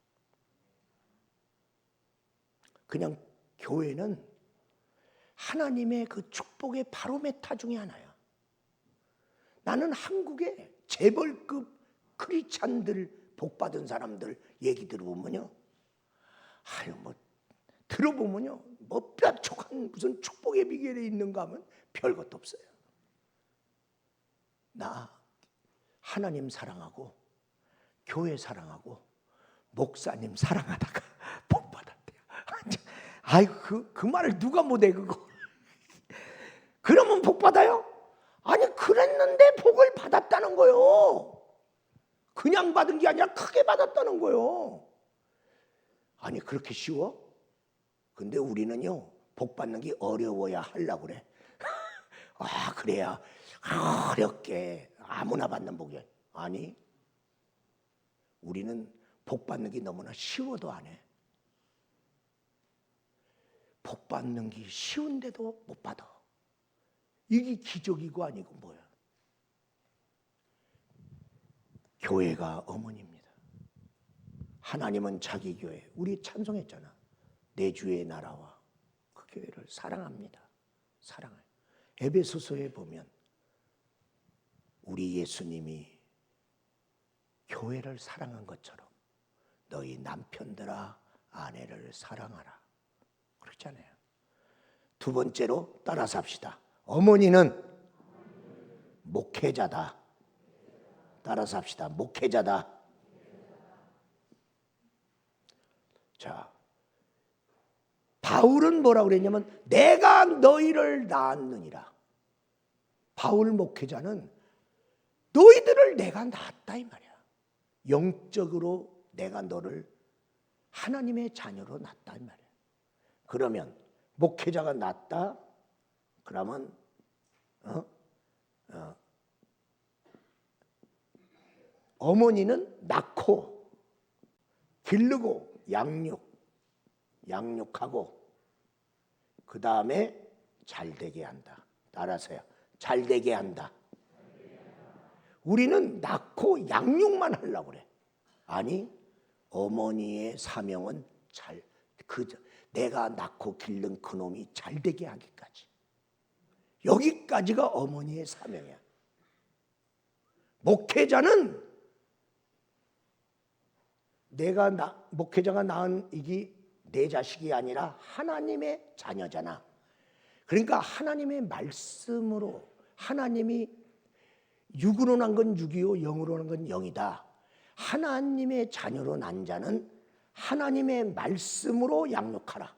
그냥 교회는 하나님의 그 축복의 바로메타 중에 하나야. 나는 한국의 재벌급 크리스찬들 복받은 사람들 얘기 들어보면요, 뭐 들어보면요 뭐 뾰족한 무슨 축복의 비결이 있는가 하면 별것도 없어요. 나 하나님 사랑하고 교회 사랑하고 목사님 사랑하다가 복 받았대요. 아이고 그 말을 누가 못해 그거. 그러면 복 받아요? 아니 그랬는데 복을 받았다는 거요. 그냥 받은 게 아니라 크게 받았다는 거요. 아니 그렇게 쉬워? 근데 우리는요 복 받는 게 어려워야 하려고 그래. 아 그래야 어렵게 아무나 받는 복이 아니 우리는 복 받는 게 너무나 쉬워도 안 해. 복 받는 게 쉬운데도 못 받아. 이게 기적이고 아니고 뭐야. 교회가 어머니입니다. 하나님은 자기 교회, 우리 찬송했잖아. 내 주의 나라와 그 교회를 사랑합니다. 사랑해요. 에베소서에 보면 우리 예수님이 교회를 사랑한 것처럼 너희 남편들아 아내를 사랑하라. 그렇잖아요. 두 번째로 따라서 합시다. 어머니는 목회자다. 따라서 합시다. 목회자다. 자, 바울은 뭐라고 그랬냐면 내가 너희를 낳았느니라. 바울 목회자는 너희들을 내가 낳았다 이 말이야. 영적으로 내가 너를 하나님의 자녀로 낳았다 이 말이야. 그러면 목회자가 낳았다. 그러면 어머니는 낳고 기르고 양육하고 그 다음에 잘되게 한다. 따라서요. 잘되게 한다. 우리는 낳고 양육만 하려고 그래. 아니 어머니의 사명은 내가 낳고 기른 그놈이 잘되게 하기까지. 여기까지가 어머니의 사명이야. 목회자는 목회자가 낳은 이게 내 자식이 아니라 하나님의 자녀잖아. 그러니까 하나님의 말씀으로 하나님이 육으로 난 건 육이요 영으로 난 건 영이다. 하나님의 자녀로 난 자는 하나님의 말씀으로 양육하라.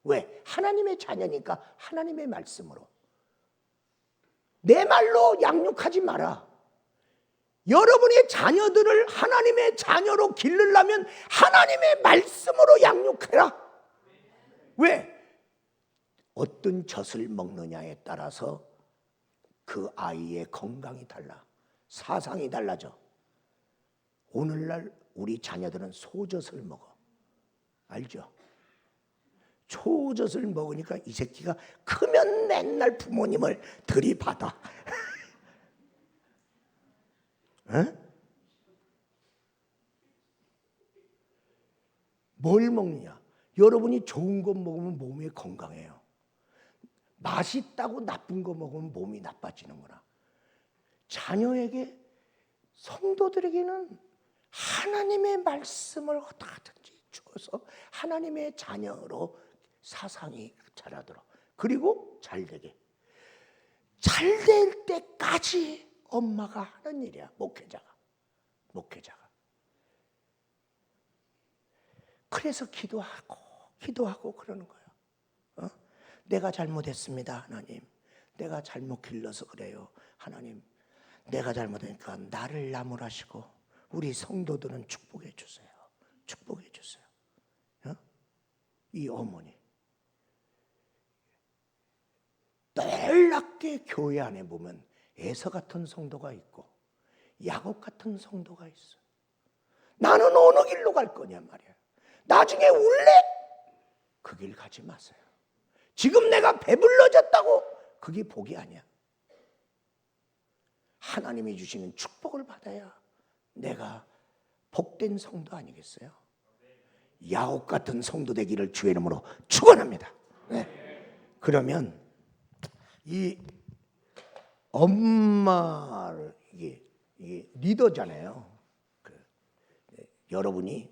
왜? 하나님의 자녀니까 하나님의 말씀으로. 내 말로 양육하지 마라. 여러분의 자녀들을 하나님의 자녀로 기르려면 하나님의 말씀으로 양육해라. 왜? 어떤 젖을 먹느냐에 따라서 그 아이의 건강이 달라. 사상이 달라져. 오늘날 우리 자녀들은 소젖을 먹어. 알죠? 초젖을 먹으니까 이 새끼가 크면 맨날 부모님을 들이받아. 어? 뭘 먹느냐? 여러분이 좋은 거 먹으면 몸이 건강해요. 맛있다고 나쁜 거 먹으면 몸이 나빠지는구나. 자녀에게 성도들에게는 하나님의 말씀을 어떻게든지 주어서 하나님의 자녀로 사상이 자라도록 그리고 잘되게 잘될 때까지 엄마가 하는 일이야. 목회자가 그래서 기도하고 그러는 거예요. 내가 잘못했습니다 하나님. 내가 잘못 길러서 그래요 하나님. 내가 잘못하니까 나를 나무라시고 우리 성도들은 축복해 주세요. 축복해 주세요. 이 어머니 놀랍게 교회 안에 보면 에서 같은 성도가 있고 야곱 같은 성도가 있어. 나는 어느 길로 갈 거냐 말이야. 나중에 울래? 그 길 가지 마세요. 지금 내가 배불러졌다고 그게 복이 아니야. 하나님이 주시는 축복을 받아야 내가 복된 성도 아니겠어요? 야곱 같은 성도 되기를 주의 이름으로 축원합니다. 네. 그러면 이 엄마를 이게 리더잖아요. 여러분이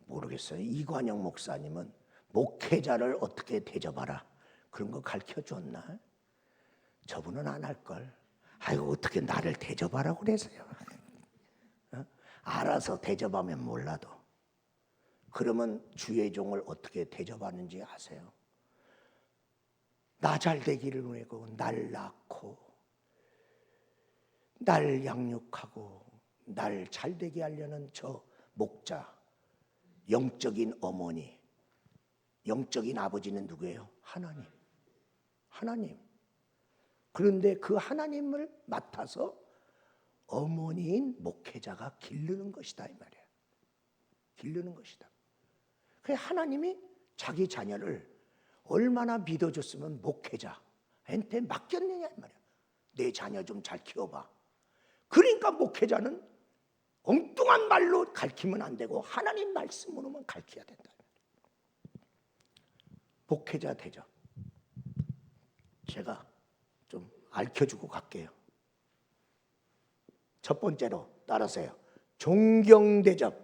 모르겠어요. 이관영 목사님은 목회자를 어떻게 대접하라 그런 거 가르쳐줬나? 저분은 안 할걸. 아이고 어떻게 나를 대접하라고 그래서요. 알아서 대접하면 몰라도. 그러면 주의 종을 어떻게 대접하는지 아세요? 나 잘 되기를 위하고 날 낳고 날 양육하고 날 잘 되게 하려는 저 목자, 영적인 어머니, 영적인 아버지는 누구예요? 하나님. 하나님. 그런데 그 하나님을 맡아서 어머니인 목회자가 기르는 것이다 이 말이에요. 기르는 것이다. 그래서 하나님이 자기 자녀를 얼마나 믿어줬으면 목회자한테 맡겼느냐 이 말이야. 내 자녀 좀 잘 키워봐. 그러니까 목회자는 엉뚱한 말로 가르치면 안 되고 하나님 말씀으로만 가르쳐야 된다. 목회자 대접. 제가 좀 알려주고 갈게요. 첫 번째로 따라서요. 존경대접.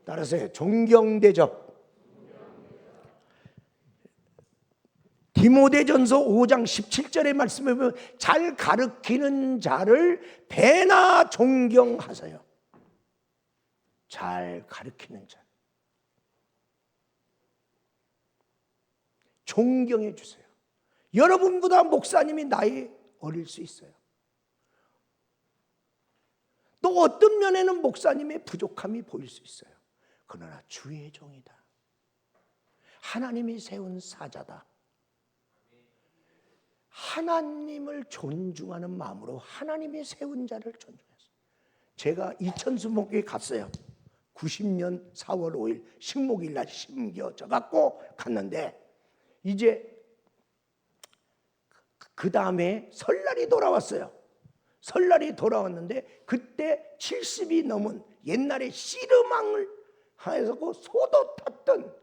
따라서요. 존경대접. 디모데전서 5장 17절의 말씀에 보면 잘 가르치는 자를 배나 존경하세요. 잘 가르치는 자. 존경해 주세요. 여러분보다 목사님이 나이 어릴 수 있어요. 또 어떤 면에는 목사님의 부족함이 보일 수 있어요. 그러나 주의 종이다. 하나님이 세운 사자다. 하나님을 존중하는 마음으로 하나님이 세운 자를 존중했어요. 제가 이천수 목에 갔어요. 90년 4월 5일 식목일 날 심겨져 갖고 갔는데 이제 그 다음에 설날이 돌아왔어요. 설날이 돌아왔는데 그때 70이 넘은 옛날에 씨름왕을 하여서 소도 탔던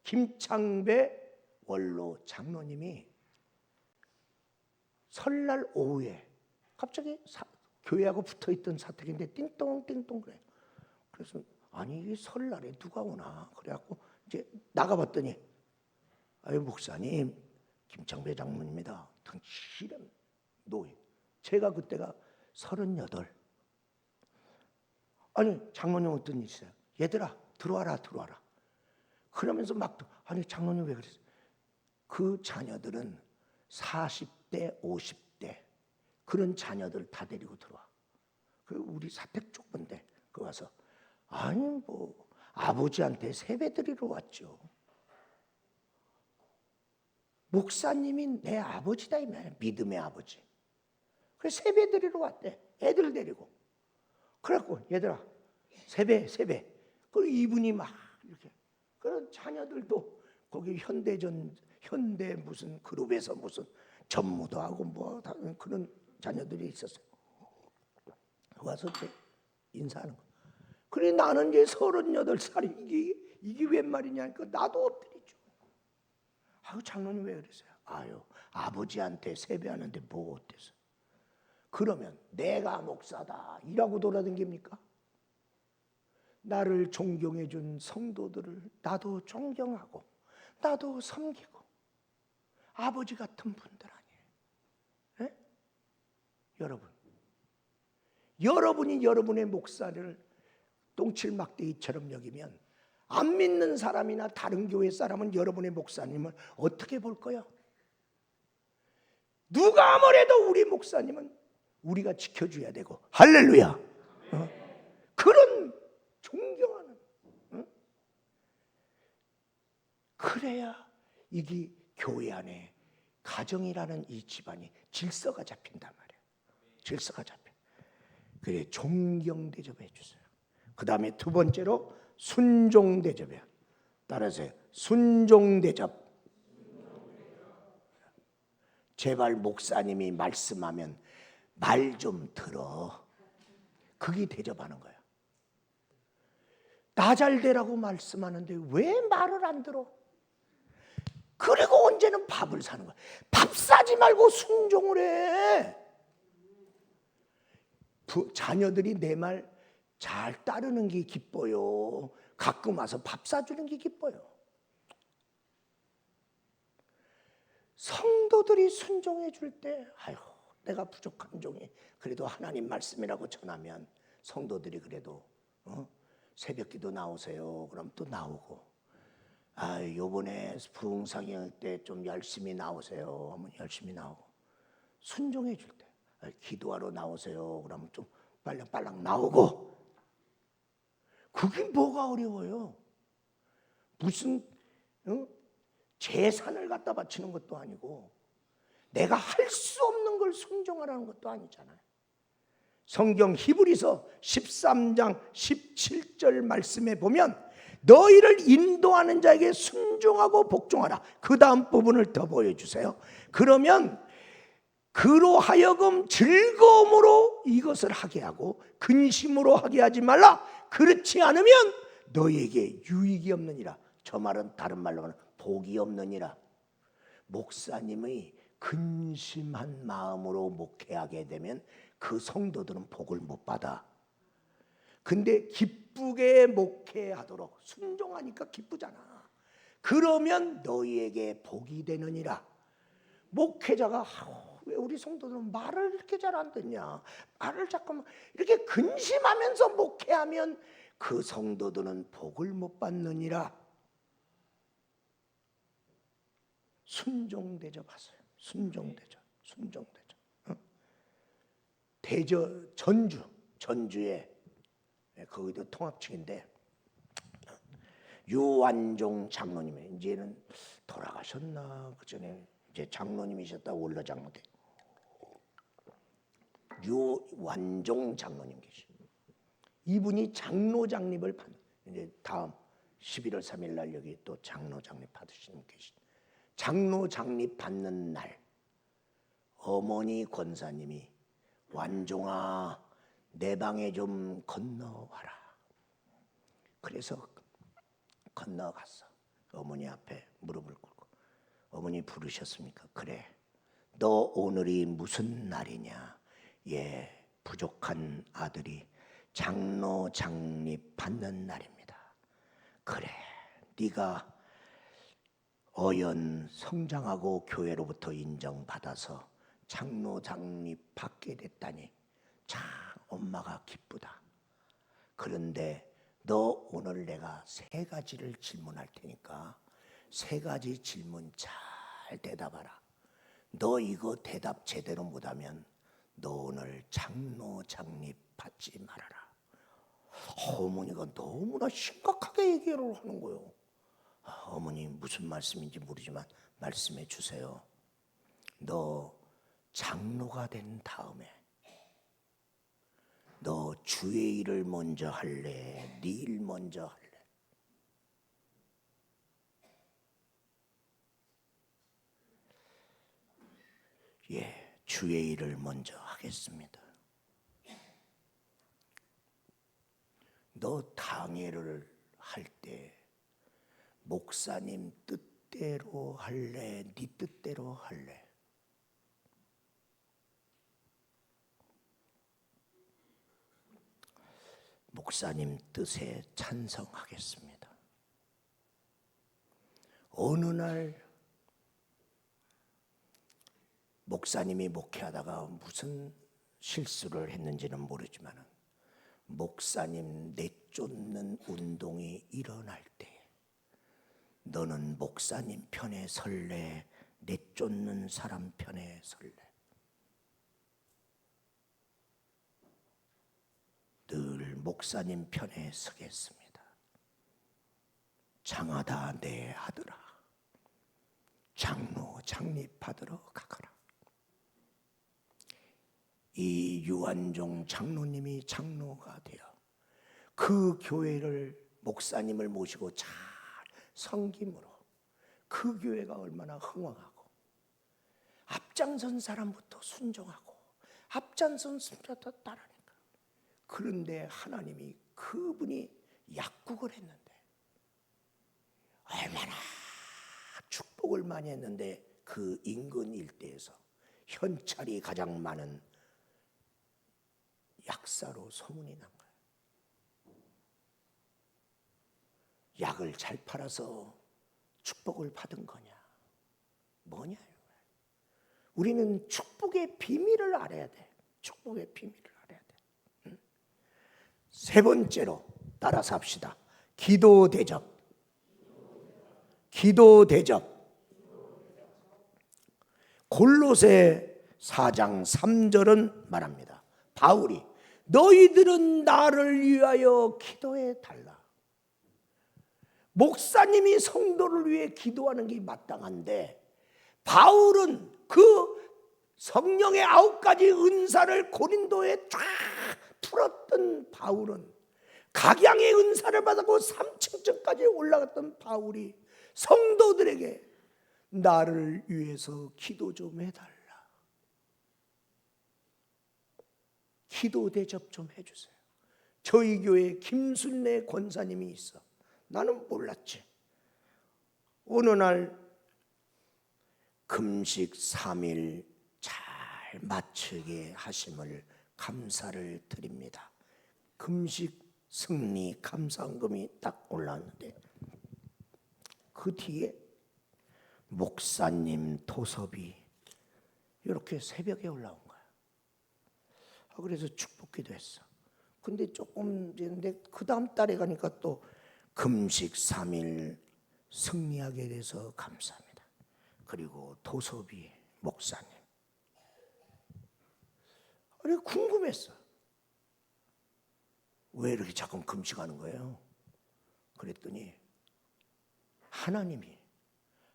김창배 원로 장로님이 설날 오후에 갑자기 교회하고 붙어있던 사택인데 띵똥띵똥 그래요. 그래서 아니 이 설날에 누가 오나 그래갖고 이제 나가봤더니 아유 목사님 김창배 장로님입니다. 실은 노인. 제가 그때가 38. 아니 장로님 어떤 일 있어요? 얘들아 들어와라. 그러면서 막 아니 장로님 왜 그랬어요? 그 자녀들은 40대 50대 그런 자녀들 다 데리고 들어와. 그 우리 사택 좁은데 그 와서 아니 뭐 아버지한테 세배 드리러 왔죠. 목사님이 내 아버지다 이 말이야. 믿음의 아버지. 그래서 세배 드리러 왔대. 애들 데리고. 그래갖고 얘들아 세배. 그리고 이분이 막 이렇게 그런 자녀들도 거기 현대 무슨 그룹에서 무슨 전무도 하고 뭐 그런 자녀들이 있었어요. 와서 이제 인사하는 거. 그래 나는 이제 38살이 이게 웬 말이냐니까 나도 엎드리죠. 아유 장로님 왜 그러세요? 아유 아버지한테 세배하는데 뭐 어때서? 그러면 내가 목사다 이라고 돌아다닙니까? 나를 존경해 준 성도들을 나도 존경하고 나도 섬기고 아버지 같은 분들 아니에요? 에? 여러분이 여러분의 목사를 똥칠막대기처럼 여기면 안 믿는 사람이나 다른 교회 사람은 여러분의 목사님을 어떻게 볼 거예요? 누가 뭐래도 우리 목사님은 우리가 지켜줘야 되고 할렐루야. 그런 존경하는 그래야 이게 교회 안에 가정이라는 이 집안이 질서가 잡힌단 말이에요. 질서가 잡혀. 그래 존경 대접해 주세요. 그 다음에 두 번째로 순종 대접이야. 따라서 순종 대접. 제발 목사님이 말씀하면 말 좀 들어. 그게 대접하는 거야. 나 잘 되라고 말씀하는데 왜 말을 안 들어? 그리고 언제는 밥을 사는 거야. 밥 사지 말고 순종을 해. 자녀들이 내 말 잘 따르는 게 기뻐요. 가끔 와서 밥 사주는 게 기뻐요. 성도들이 순종해 줄 때, 아유, 내가 부족한 종이 그래도 하나님 말씀이라고 전하면 성도들이 그래도 새벽기도 나오세요. 그럼 또 나오고, 아, 요번에 부흥상영 때 좀 열심히 나오세요. 하면 열심히 나오고, 순종해 줄 때, 아, 기도하러 나오세요. 그러면 좀 빨랑빨랑 나오고. 그게 뭐가 어려워요? 무슨 재산을 갖다 바치는 것도 아니고 내가 할 수 없는 걸 순종하라는 것도 아니잖아요. 성경 히브리서 13장 17절 말씀에 보면 너희를 인도하는 자에게 순종하고 복종하라. 그 다음 부분을 더 보여주세요. 그러면 그로 하여금 즐거움으로 이것을 하게 하고 근심으로 하게 하지 말라. 그렇지 않으면 너희에게 유익이 없느니라. 저 말은 다른 말로 하면 복이 없느니라. 목사님의 근심한 마음으로 목회하게 되면 그 성도들은 복을 못 받아. 근데 기쁘게 목회하도록 순종하니까 기쁘잖아. 그러면 너희에게 복이 되느니라. 목회자가 왜 우리 성도들은 말을 이렇게 잘 안 듣냐, 말을 자꾸만 이렇게 근심하면서 목회하면 그 성도들은 복을 못 받느니라. 순종대접 하세요. 순종대접. 전주에 거기도 통합측인데 유완종 장로님이 이제는 돌아가셨나, 그 전에 이제 장로님이셨다. 원로 장로 때 유완종 장로님 계시. 이분이 장로 장립을 받는, 이제 다음 11월 3일 날 여기 또 장로 장립 받으시는 분 계시. 장로 장립 받는 날 어머니 권사님이 완종아 내 방에 좀 건너와라. 그래서 건너갔어. 어머니 앞에 무릎을 꿇고 어머니 부르셨습니까? 그래. 너 오늘이 무슨 날이냐? 예, 부족한 아들이 장로 장립 받는 날입니다. 그래, 네가 어연 성장하고 교회로부터 인정받아서 장로 장립 받게 됐다니 참 엄마가 기쁘다. 그런데 너 오늘 내가 3가지를 질문할 테니까 3가지 질문 잘 대답하라. 너 이거 대답 제대로 못하면 너 오늘 장로 장립 받지 말아라. 어머니가 너무나 심각하게 얘기를 하는 거예요. 어머니 무슨 말씀인지 모르지만 말씀해 주세요. 너 장로가 된 다음에 너 주의 일을 먼저 할래? 네 일 먼저 할래? 예, 주의 일을 먼저 하겠습니다. 너 당회를 할 때 목사님 뜻대로 할래? 네 뜻대로 할래? 목사님 뜻에 찬성하겠습니다. 어느 날 목사님이 목회하다가 무슨 실수를 했는지는 모르지만 목사님 내쫓는 운동이 일어날 때 너는 목사님 편에 설래? 내쫓는 사람 편에 설래? 늘 목사님 편에 서겠습니다. 장하다 내 아들아, 장로 장립받으러 가거라. 이 유완종 장로님이 장로가 되어 그 교회를 목사님을 모시고 잘 섬김으로 그 교회가 얼마나 흥왕하고 앞장선 사람부터 순종하고 앞장선 사람부터 따르니까. 그런데 하나님이 그분이 약국을 했는데 얼마나 축복을 많이 했는데 그 인근 일대에서 현찰이 가장 많은 약사로 소문이 난 거예요. 약을 잘 팔아서 축복을 받은 거냐? 뭐냐? 우리는 축복의 비밀을 알아야 돼. 축복의 비밀을 알아야 돼. 세 번째로 따라서 합시다. 기도 대접. 기도 대접. 골로새 4장 3절은 말합니다. 바울이 너희들은 나를 위하여 기도해 달라. 목사님이 성도를 위해 기도하는 게 마땅한데 바울은 그 성령의 9가지 은사를 고린도에 쫙 풀었던 바울은 각양의 은사를 받았고 3층까지 올라갔던 바울이 성도들에게 나를 위해서 기도 좀 해달라. 기도 대접 좀 해주세요. 저희 교회에 김순례 권사님이 있어. 나는 몰랐지. 어느 날 금식 3일 잘 마치게 하심을 감사를 드립니다. 금식 승리 감사헌금이 딱 올라왔는데 그 뒤에 목사님 도섭이 이렇게 새벽에 올라온 거야. 그래서 축복기도 했어. 근데 조금 됐는데 그 다음 달에 가니까 또 금식 3일 승리하게 돼서 감사합니다. 그리고 도섭이 목사님. 그래 궁금했어. 왜 이렇게 자꾸 금식하는 거예요? 그랬더니 하나님이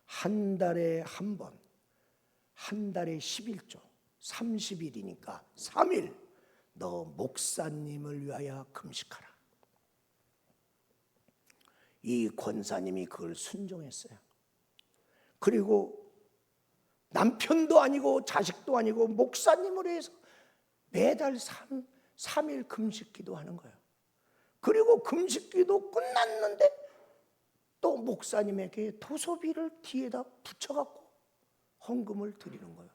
한 달에 한 번, 한 달에 11조, 30일이니까 3일 너 목사님을 위하여 금식하라. 이 권사님이 그걸 순종했어요. 그리고 남편도 아니고 자식도 아니고 목사님을 위해서 매달 3일 금식 기도하는 거예요. 그리고 금식 기도 끝났는데 또 목사님에게 도서비를 뒤에다 붙여갖고 헌금을 드리는 거예요.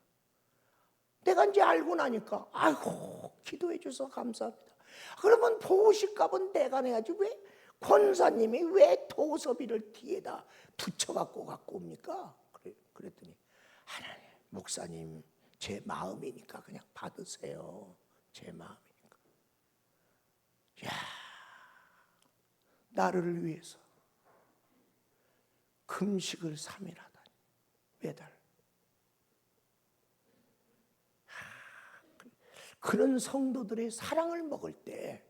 내가 이제 알고 나니까 아이고 기도해 주셔서 감사합니다. 그러면 보호식값은 내가 내야지 왜 권사님이 왜 도서비를 뒤에다 붙여갖고 갖고 옵니까? 그랬더니 하나님 목사님 제 마음이니까 그냥 받으세요. 제 마음이니까. 야, 나를 위해서 금식을 3일 하다니 매달. 그런 성도들의 사랑을 먹을 때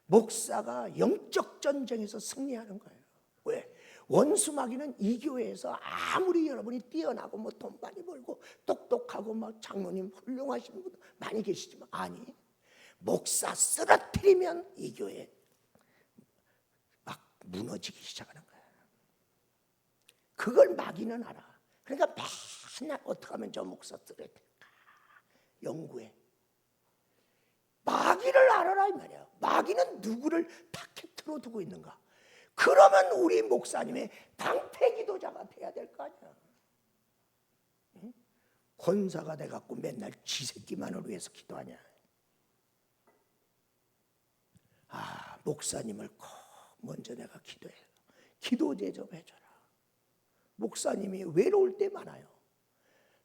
목사가 영적 전쟁에서 승리하는 거예요. 왜? 원수 마귀는 이 교회에서 아무리 여러분이 뛰어나고 뭐 돈 많이 벌고 똑똑하고 막 장로님 훌륭하신 분 많이 계시지만 아니 목사 쓰러뜨리면 이 교회 막 무너지기 시작하는 거예요. 그걸 마귀는 알아. 그러니까 맨날 어떻게 하면 저 목사 쓰러뜨릴까 연구해. 마귀를 알아라 이 말이야. 마귀는 누구를 타겟으로 두고 있는가? 그러면 우리 목사님의 방패 기도자가 돼야 될 거 아니야. 응? 권사가 돼갖고 맨날 지 새끼만을 위해서 기도하냐. 아, 목사님을 꼭 먼저 내가 기도해. 기도 대접해줘라. 목사님이 외로울 때 많아요.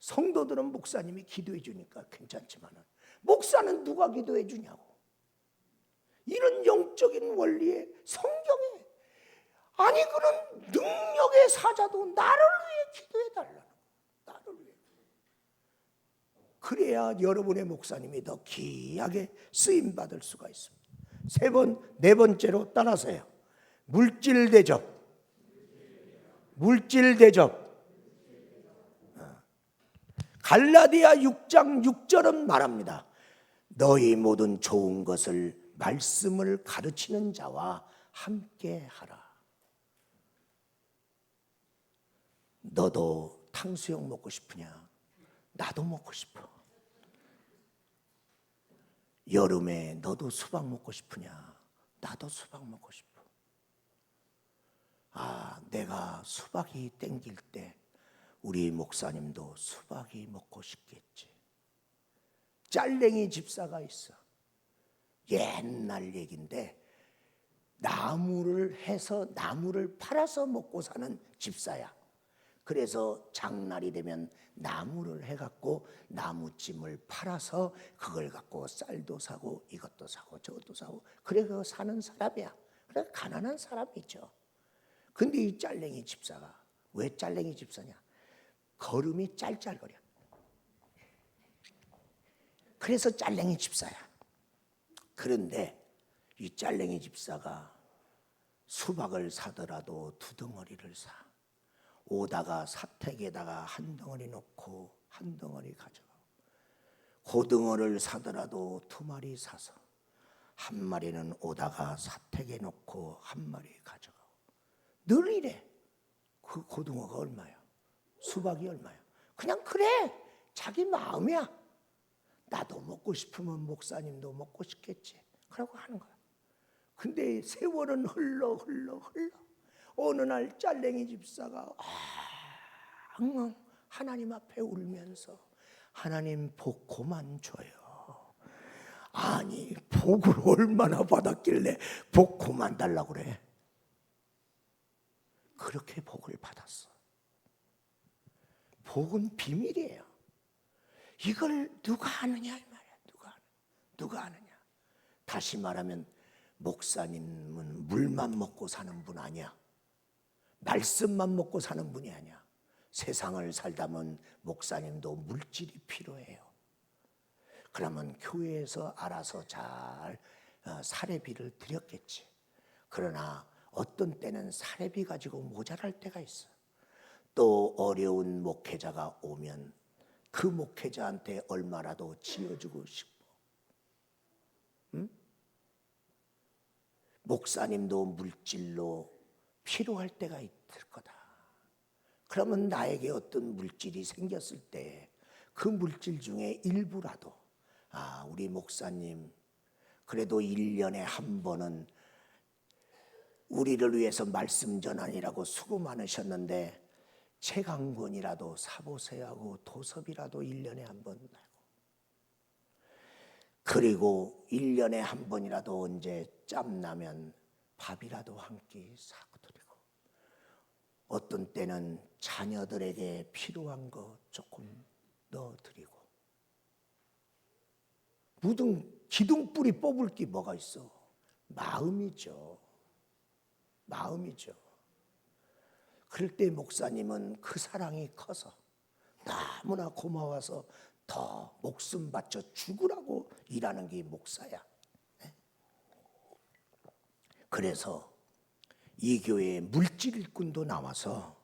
성도들은 목사님이 기도해 주니까 괜찮지만은 목사는 누가 기도해 주냐고. 이런 영적인 원리에 성경에 아니 그런 능력의 사자도 나를 위해 기도해 달라는 거야. 나를 위해. 그래야 여러분의 목사님이 더 귀하게 쓰임 받을 수가 있습니다. 네 번째로 따라서요. 물질 대접. 물질 대접. 갈라디아 6장 6절은 말합니다. 너희 모든 좋은 것을 말씀을 가르치는 자와 함께 하라. 너도 탕수육 먹고 싶으냐? 나도 먹고 싶어. 여름에 너도 수박 먹고 싶으냐? 나도 수박 먹고 싶어. 아, 내가 수박이 땡길 때 우리 목사님도 수박이 먹고 싶겠지. 짤랭이 집사가 있어. 옛날 얘기인데 나무를 해서 나무를 팔아서 먹고 사는 집사야. 그래서 장날이 되면 나무를 해갖고 나무찜을 팔아서 그걸 갖고 쌀도 사고 이것도 사고 저것도 사고 그래 그 사는 사람이야. 그래 가난한 사람이죠. 근데 이 짤랭이 집사가 왜 짤랭이 집사냐? 걸음이 짤짤거려. 그래서 짤랭이 집사야. 그런데 이 짤랭이 집사가 수박을 사더라도 두 덩어리를 사. 오다가 사택에다가 한 덩어리 놓고 한 덩어리 가져가고, 고등어를 사더라도 두 마리 사서 한 마리는 오다가 사택에 놓고 한 마리 가져가고. 늘 이래. 그 고등어가 얼마야? 수박이 얼마야? 그냥 그래. 자기 마음이야. 나도 먹고 싶으면 목사님도 먹고 싶겠지. 그러고 하는 거야. 근데 세월은 흘러 어느 날 짤랭이 집사가 엉엉 하나님 앞에 울면서 하나님 복 그만 줘요. 아니 복을 얼마나 받았길래 복 그만 달라고 그래. 그렇게 복을 받았어. 복은 비밀이에요. 이걸 누가 아느냐 이 말이야. 누가 아느냐. 다시 말하면 목사님은 물만 먹고 사는 분 아니야. 말씀만 먹고 사는 분이 아니야. 세상을 살다면 목사님도 물질이 필요해요. 그러면 교회에서 알아서 잘 사례비를 드렸겠지. 그러나 어떤 때는 사례비 가지고 모자랄 때가 있어. 또 어려운 목회자가 오면 그 목회자한테 얼마라도 지어주고 싶어. 응? 목사님도 물질로 필요할 때가 있을 거다. 그러면 나에게 어떤 물질이 생겼을 때 그 물질 중에 일부라도 우리 목사님 그래도 1년에 한 번은 우리를 위해서 말씀 전환이라고 수고 많으셨는데 책 한 권이라도 사보세요 하고 도서비라도 1년에 한 번 내고, 그리고 1년에 한 번이라도 언제 짬나면 밥이라도 한 끼 사고 드리고, 어떤 때는 자녀들에게 필요한 거 조금 넣어드리고, 무등 기둥뿌리 뽑을 게 뭐가 있어? 마음이죠. 그럴 때 목사님은 그 사랑이 커서 너무나 고마워서 더 목숨 바쳐 죽으라고 일하는 게 목사야. 그래서 이 교회에 물질 일꾼도 나와서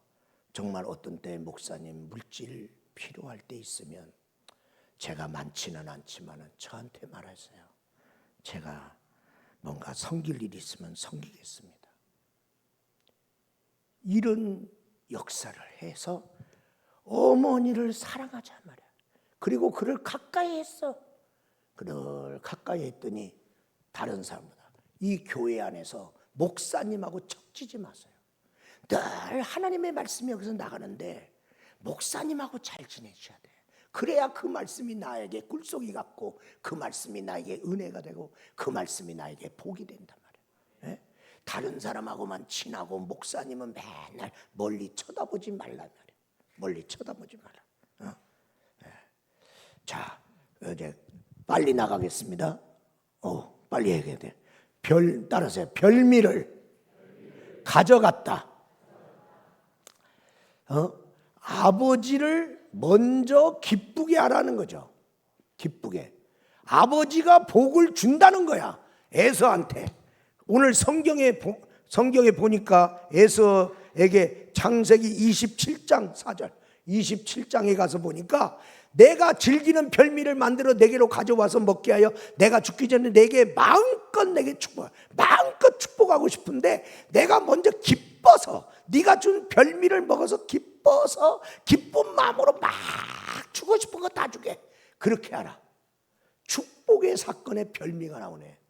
정말 어떤 때 목사님 물질 필요할 때 있으면 제가 많지는 않지만 저한테 말하세요. 제가 뭔가 섬길 일이 있으면 섬기겠습니다. 이런 역사를 해서 어머니를 사랑하자 말이야. 그리고 그를 가까이 했어. 그를 가까이 했더니 다른 사람보다 이 교회 안에서 목사님하고 척지지 마세요. 늘 하나님의 말씀이 여기서 나가는데 목사님하고 잘 지내셔야 돼. 그래야 그 말씀이 나에게 꿀속이 같고 그 말씀이 나에게 은혜가 되고 그 말씀이 나에게 복이 된단 말이에요. 다른 사람하고만 친하고 목사님은 맨날 멀리 쳐다보지 말란 말이에요. 멀리 쳐다보지 말라. 자, 이제 빨리 나가겠습니다. 빨리 해야 돼. 따라서요. 별미를 가져갔다. 아버지를 먼저 기쁘게 하라는 거죠. 기쁘게. 아버지가 복을 준다는 거야. 에서한테. 오늘 성경에 보니까 에서에게 창세기 27장 4절 27장에 가서 보니까 내가 즐기는 별미를 만들어 내게로 가져와서 먹게 하여 내가 죽기 전에 내게 마음껏 내게 마음껏 축복하고 싶은데 내가 먼저 기뻐서 네가 준 별미를 먹어서 기뻐서 기쁜 마음으로 막 주고 싶은 거 다 주게. 그렇게 하라. 축복의 사건에 별미가 나오네.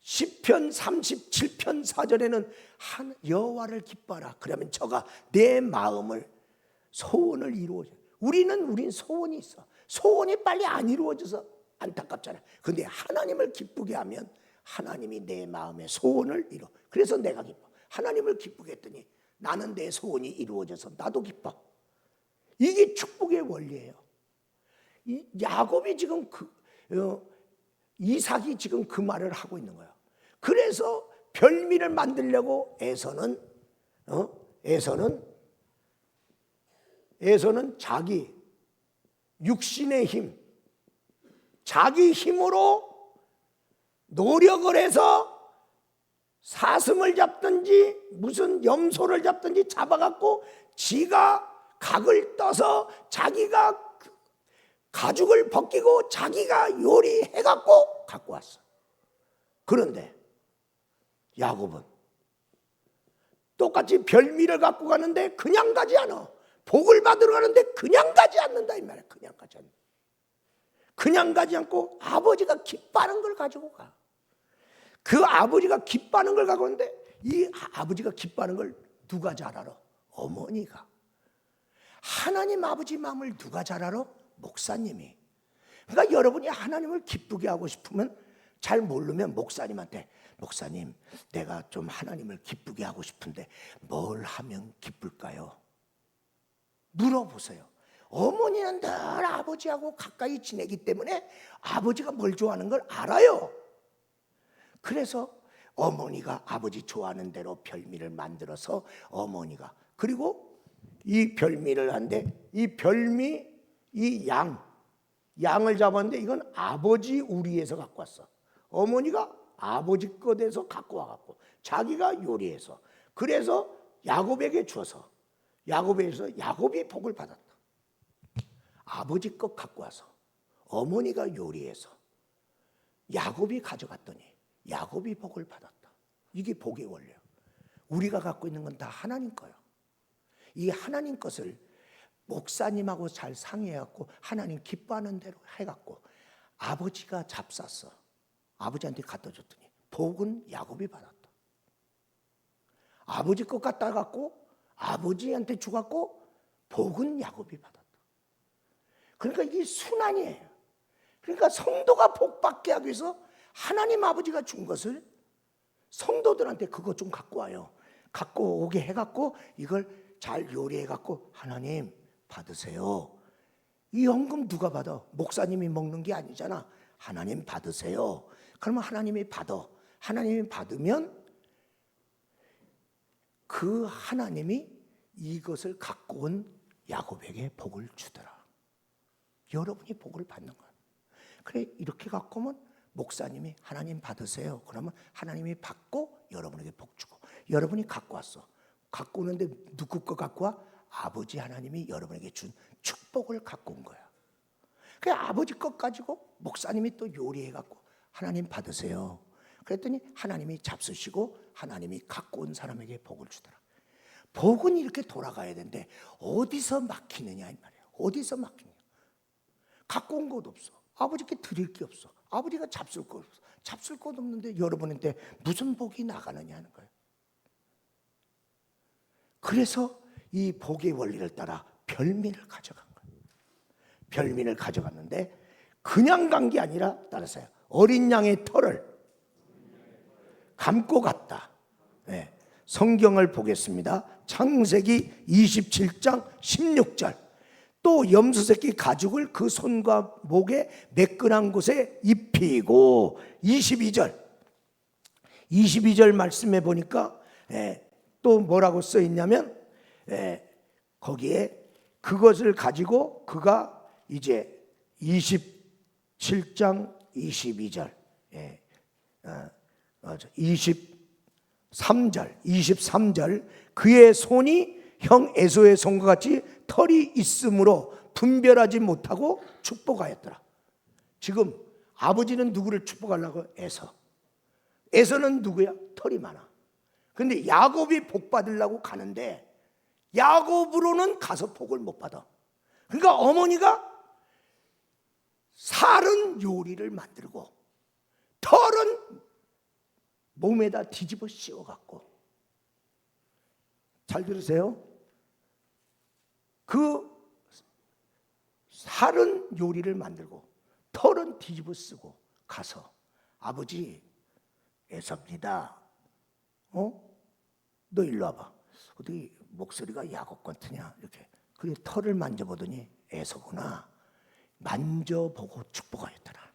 시편 37편 4절에는 여호와를 기뻐하라. 그러면 저가 내 마음을 소원을 이루어줘. 우린 소원이 있어. 소원이 빨리 안 이루어져서 안타깝잖아요. 근데 하나님을 기쁘게 하면 하나님이 내 마음의 소원을 이뤄. 그래서 내가 기뻐. 하나님을 기쁘게 했더니 나는 내 소원이 이루어져서 나도 기뻐. 이게 축복의 원리예요. 야곱이 지금 이삭이 지금 그 말을 하고 있는 거예요. 그래서 별미를 만들려고 에서는 자기 육신의 힘, 자기 힘으로 노력을 해서 사슴을 잡든지 무슨 염소를 잡든지 잡아갖고 지가 각을 떠서 자기가 가죽을 벗기고 자기가 요리해갖고 갖고 왔어. 그런데 야곱은 똑같이 별미를 갖고 가는데 그냥 가지 않아. 복을 받으러 가는데 그냥 가지 않는다 이 말이야. 그냥 가지 않는다. 그냥 가지 않고 아버지가 기뻐하는 걸 가지고 가. 그 아버지가 기뻐하는 걸 갖고 오는데 이 아버지가 기뻐하는 걸 누가 잘 알아? 어머니가. 하나님 아버지 마음을 누가 잘 알아? 목사님이. 그러니까 여러분이 하나님을 기쁘게 하고 싶으면 잘 모르면 목사님한테 목사님 내가 좀 하나님을 기쁘게 하고 싶은데 뭘 하면 기쁠까요? 물어보세요. 어머니는 늘 아버지하고 가까이 지내기 때문에 아버지가 뭘 좋아하는 걸 알아요. 그래서 어머니가 아버지 좋아하는 대로 별미를 만들어서 어머니가 그리고 이 별미를 한데 이 별미 이 양을 잡았는데 이건 아버지 우리에서 갖고 왔어. 어머니가 아버지 것에서 갖고 와갖고 자기가 요리해서 그래서 야곱에게 줘서 야곱이 복을 받았다. 아버지 것 갖고 와서 어머니가 요리해서 야곱이 가져갔더니 야곱이 복을 받았다. 이게 복의 원리예요. 우리가 갖고 있는 건 다 하나님 거예요. 이 하나님 것을 목사님하고 잘 상의해갖고 하나님 기뻐하는 대로 해갖고 아버지가 잡쌌어. 아버지한테 갖다 줬더니 복은 야곱이 받았다. 아버지 것 갖다 갖고 아버지한테 주갖고 복은 야곱이 받았다. 그러니까 이게 순환이에요. 그러니까 성도가 복받게 하기 위해서 하나님 아버지가 준 것을 성도들한테 그것 좀 갖고 와요. 갖고 오게 해갖고 이걸 잘 요리해갖고 하나님 받으세요. 이 헌금 누가 받아? 목사님이 먹는 게 아니잖아. 하나님 받으세요. 그러면 하나님이 받아. 하나님이 받으면 그 하나님이 이것을 갖고 온 야곱에게 복을 주더라. 여러분이 복을 받는 거야. 그래 이렇게 갖고 오면 목사님이 하나님 받으세요. 그러면 하나님이 받고 여러분에게 복 주고 여러분이 갖고 왔어. 갖고 오는데 누구 거 갖고 와? 아버지 하나님이 여러분에게 준 축복을 갖고 온 거야. 그 아버지 것 가지고 목사님이 또 요리해 갖고 하나님 받으세요. 그랬더니 하나님이 잡수시고 하나님이 갖고 온 사람에게 복을 주더라. 복은 이렇게 돌아가야 되는데 어디서 막히느냐 이 말이에요. 어디서 막히냐. 갖고 온 것 없어. 아버지께 드릴 게 없어. 아버지가 잡술 것 없어. 잡술 것 없는데 여러분한테 무슨 복이 나가느냐 하는 거예요. 그래서 이 복의 원리를 따라 별미를 가져간 거예요. 별미를 가져갔는데 그냥 간 게 아니라 따라서요. 어린 양의 털을 감고 갔다. 네. 성경을 보겠습니다. 창세기 27장 16절. 또 염소 새끼 가죽을 그 손과 목에 매끈한 곳에 입히고 22절 말씀해 보니까 또 뭐라고 써 있냐면 거기에 그것을 가지고 그가 이제 27장 22절 23절 그의 손이 형 에서의 손과 같이 털이 있으므로 분별하지 못하고 축복하였더라. 지금 아버지는 누구를 축복하려고? 에서는 누구야? 털이 많아. 그런데 야곱이 복 받으려고 가는데 야곱으로는 가서 복을 못 받아. 그러니까 어머니가 살은 요리를 만들고 털은 몸에다 뒤집어 씌워갖고, 잘 들으세요. 그 살은 요리를 만들고 털은 뒤집어 쓰고 가서 아버지 에서입니다. 너 일로 와봐. 어떻게 목소리가 야곱 같으냐 이렇게. 그래 털을 만져보더니 에서구나. 만져보고 축복하였더라.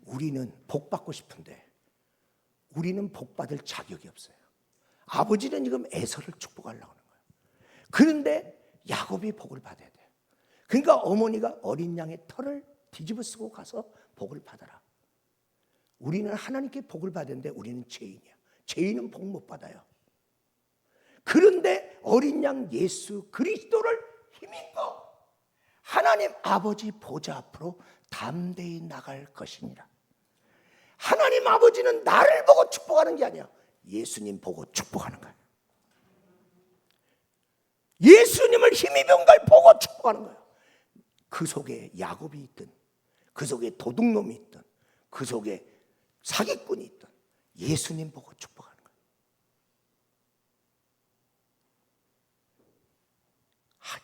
우리는 복 받고 싶은데 우리는 복 받을 자격이 없어요. 아버지는 지금 에서를 축복하려고 하는 거예요. 그런데 야곱이 복을 받아야 돼요. 그러니까 어머니가 어린 양의 털을 뒤집어 쓰고 가서 복을 받아라. 우리는 하나님께 복을 받았는데 우리는 죄인이야. 죄인은 복 못 받아요. 그런데 어린 양 예수 그리스도를 힘입고 하나님 아버지 보좌 앞으로 담대히 나갈 것이니라. 하나님 아버지는 나를 보고 축복하는 게 아니야. 예수님 보고 축복하는 거야. 예수님을 힘입은 걸 보고 축복하는 거야. 그 속에 야곱이 있든 그 속에 도둑놈이 있든 그 속에 사기꾼이 있든 예수님 보고 축복하는 거야.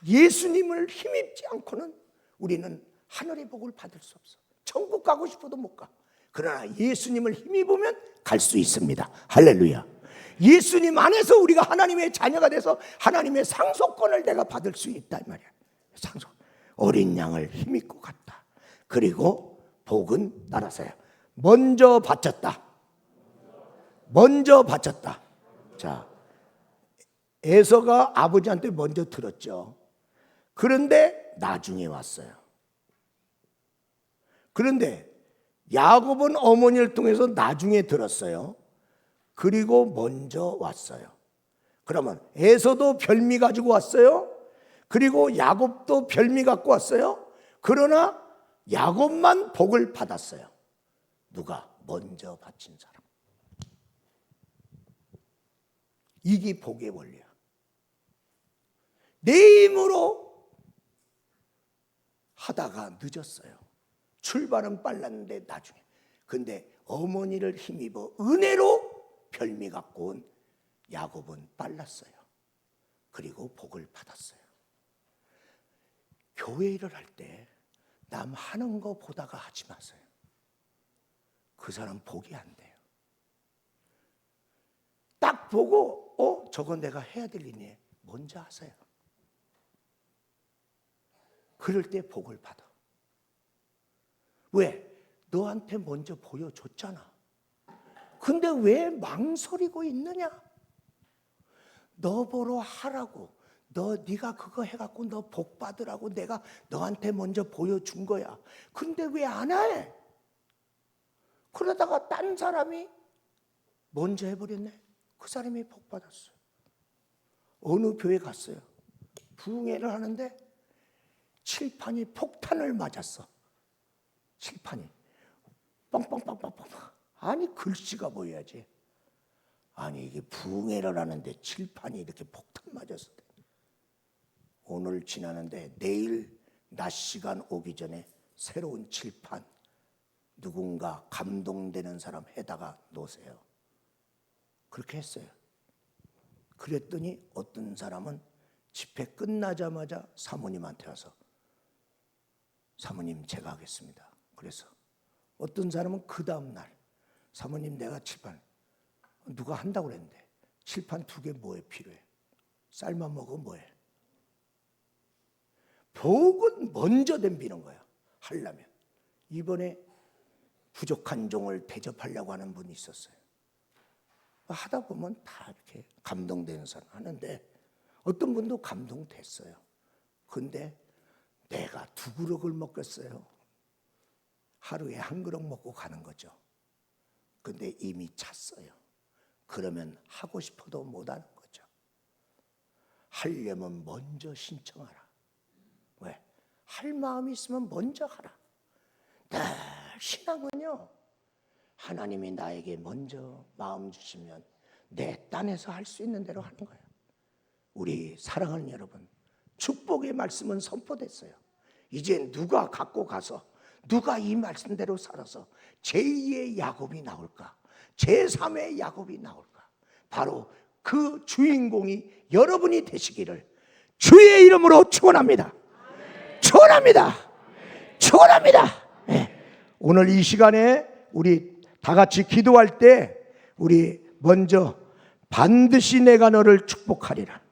예수님을 힘입지 않고는 우리는 하늘의 복을 받을 수 없어. 천국 가고 싶어도 못 가. 그러나 예수님을 힘입으면 갈 수 있습니다. 할렐루야. 예수님 안에서 우리가 하나님의 자녀가 돼서 하나님의 상속권을 내가 받을 수 있다 이 말이야. 상속. 어린 양을 힘입고 갔다. 그리고 복은 따라서요. 먼저 바쳤다. 먼저 바쳤다. 자, 에서가 아버지한테 먼저 들었죠. 그런데 나중에 왔어요. 그런데 야곱은 어머니를 통해서 나중에 들었어요. 그리고 먼저 왔어요. 그러면 에서도 별미 가지고 왔어요. 그리고 야곱도 별미 갖고 왔어요. 그러나 야곱만 복을 받았어요. 누가? 먼저 바친 사람. 이게 복의 원리야. 내 힘으로 하다가 늦었어요. 출발은 빨랐는데 나중에. 근데 어머니를 힘입어 은혜로 별미 갖고 온 야곱은 빨랐어요. 그리고 복을 받았어요. 교회 일을 할 때 남 하는 거 보다가 하지 마세요. 그 사람 복이 안 돼요. 딱 보고 저건 내가 해야 될 일이네. 먼저 하세요. 그럴 때 복을 받아. 왜? 너한테 먼저 보여줬잖아. 근데 왜 망설이고 있느냐? 너 보러 하라고. 네가 그거 해갖고 너 복 받으라고 내가 너한테 먼저 보여준 거야. 근데 왜 안 해? 그러다가 딴 사람이 먼저 해버렸네. 그 사람이 복 받았어요. 어느 교회 갔어요. 부흥회를 하는데 칠판이 폭탄을 맞았어. 칠판이 빵빵빵빵빵. 아니 글씨가 보여야지. 아니 이게 부흥회를 하는데 칠판이 이렇게 폭탄 맞았을 때. 오늘 지나는데 내일 낮 시간 오기 전에 새로운 칠판 누군가 감동되는 사람 해다가 놓으세요. 그렇게 했어요. 그랬더니 어떤 사람은 집회 끝나자마자 사모님한테 와서 사모님 제가 하겠습니다. 그래서 어떤 사람은 그 다음 날 사모님 내가 칠판 누가 한다고 그랬는데 칠판 2개 뭐에 필요해? 쌀만 먹어 뭐해? 복은 먼저 덤비는 거야. 하려면. 이번에 부족한 종을 대접하려고 하는 분이 있었어요. 하다 보면 다 이렇게 감동되는 사람 하는데 어떤 분도 감동됐어요. 근데 내가 2그릇을 먹겠어요. 하루에 1그릇 먹고 가는 거죠. 근데 이미 찼어요. 그러면 하고 싶어도 못하는 거죠. 하려면 먼저 신청하라. 왜? 할 마음이 있으면 먼저 하라. 신앙은요. 하나님이 나에게 먼저 마음 주시면 내 딴에서 할 수 있는 대로 하는 거예요. 우리 사랑하는 여러분, 축복의 말씀은 선포됐어요. 이제 누가 갖고 가서 누가 이 말씀대로 살아서 제2의 야곱이 나올까? 제3의 야곱이 나올까? 바로 그 주인공이 여러분이 되시기를 주의 이름으로 축원합니다. 축원합니다. 축원합니다. 네. 오늘 이 시간에 우리 다 같이 기도할 때 우리 먼저 반드시 내가 너를 축복하리라.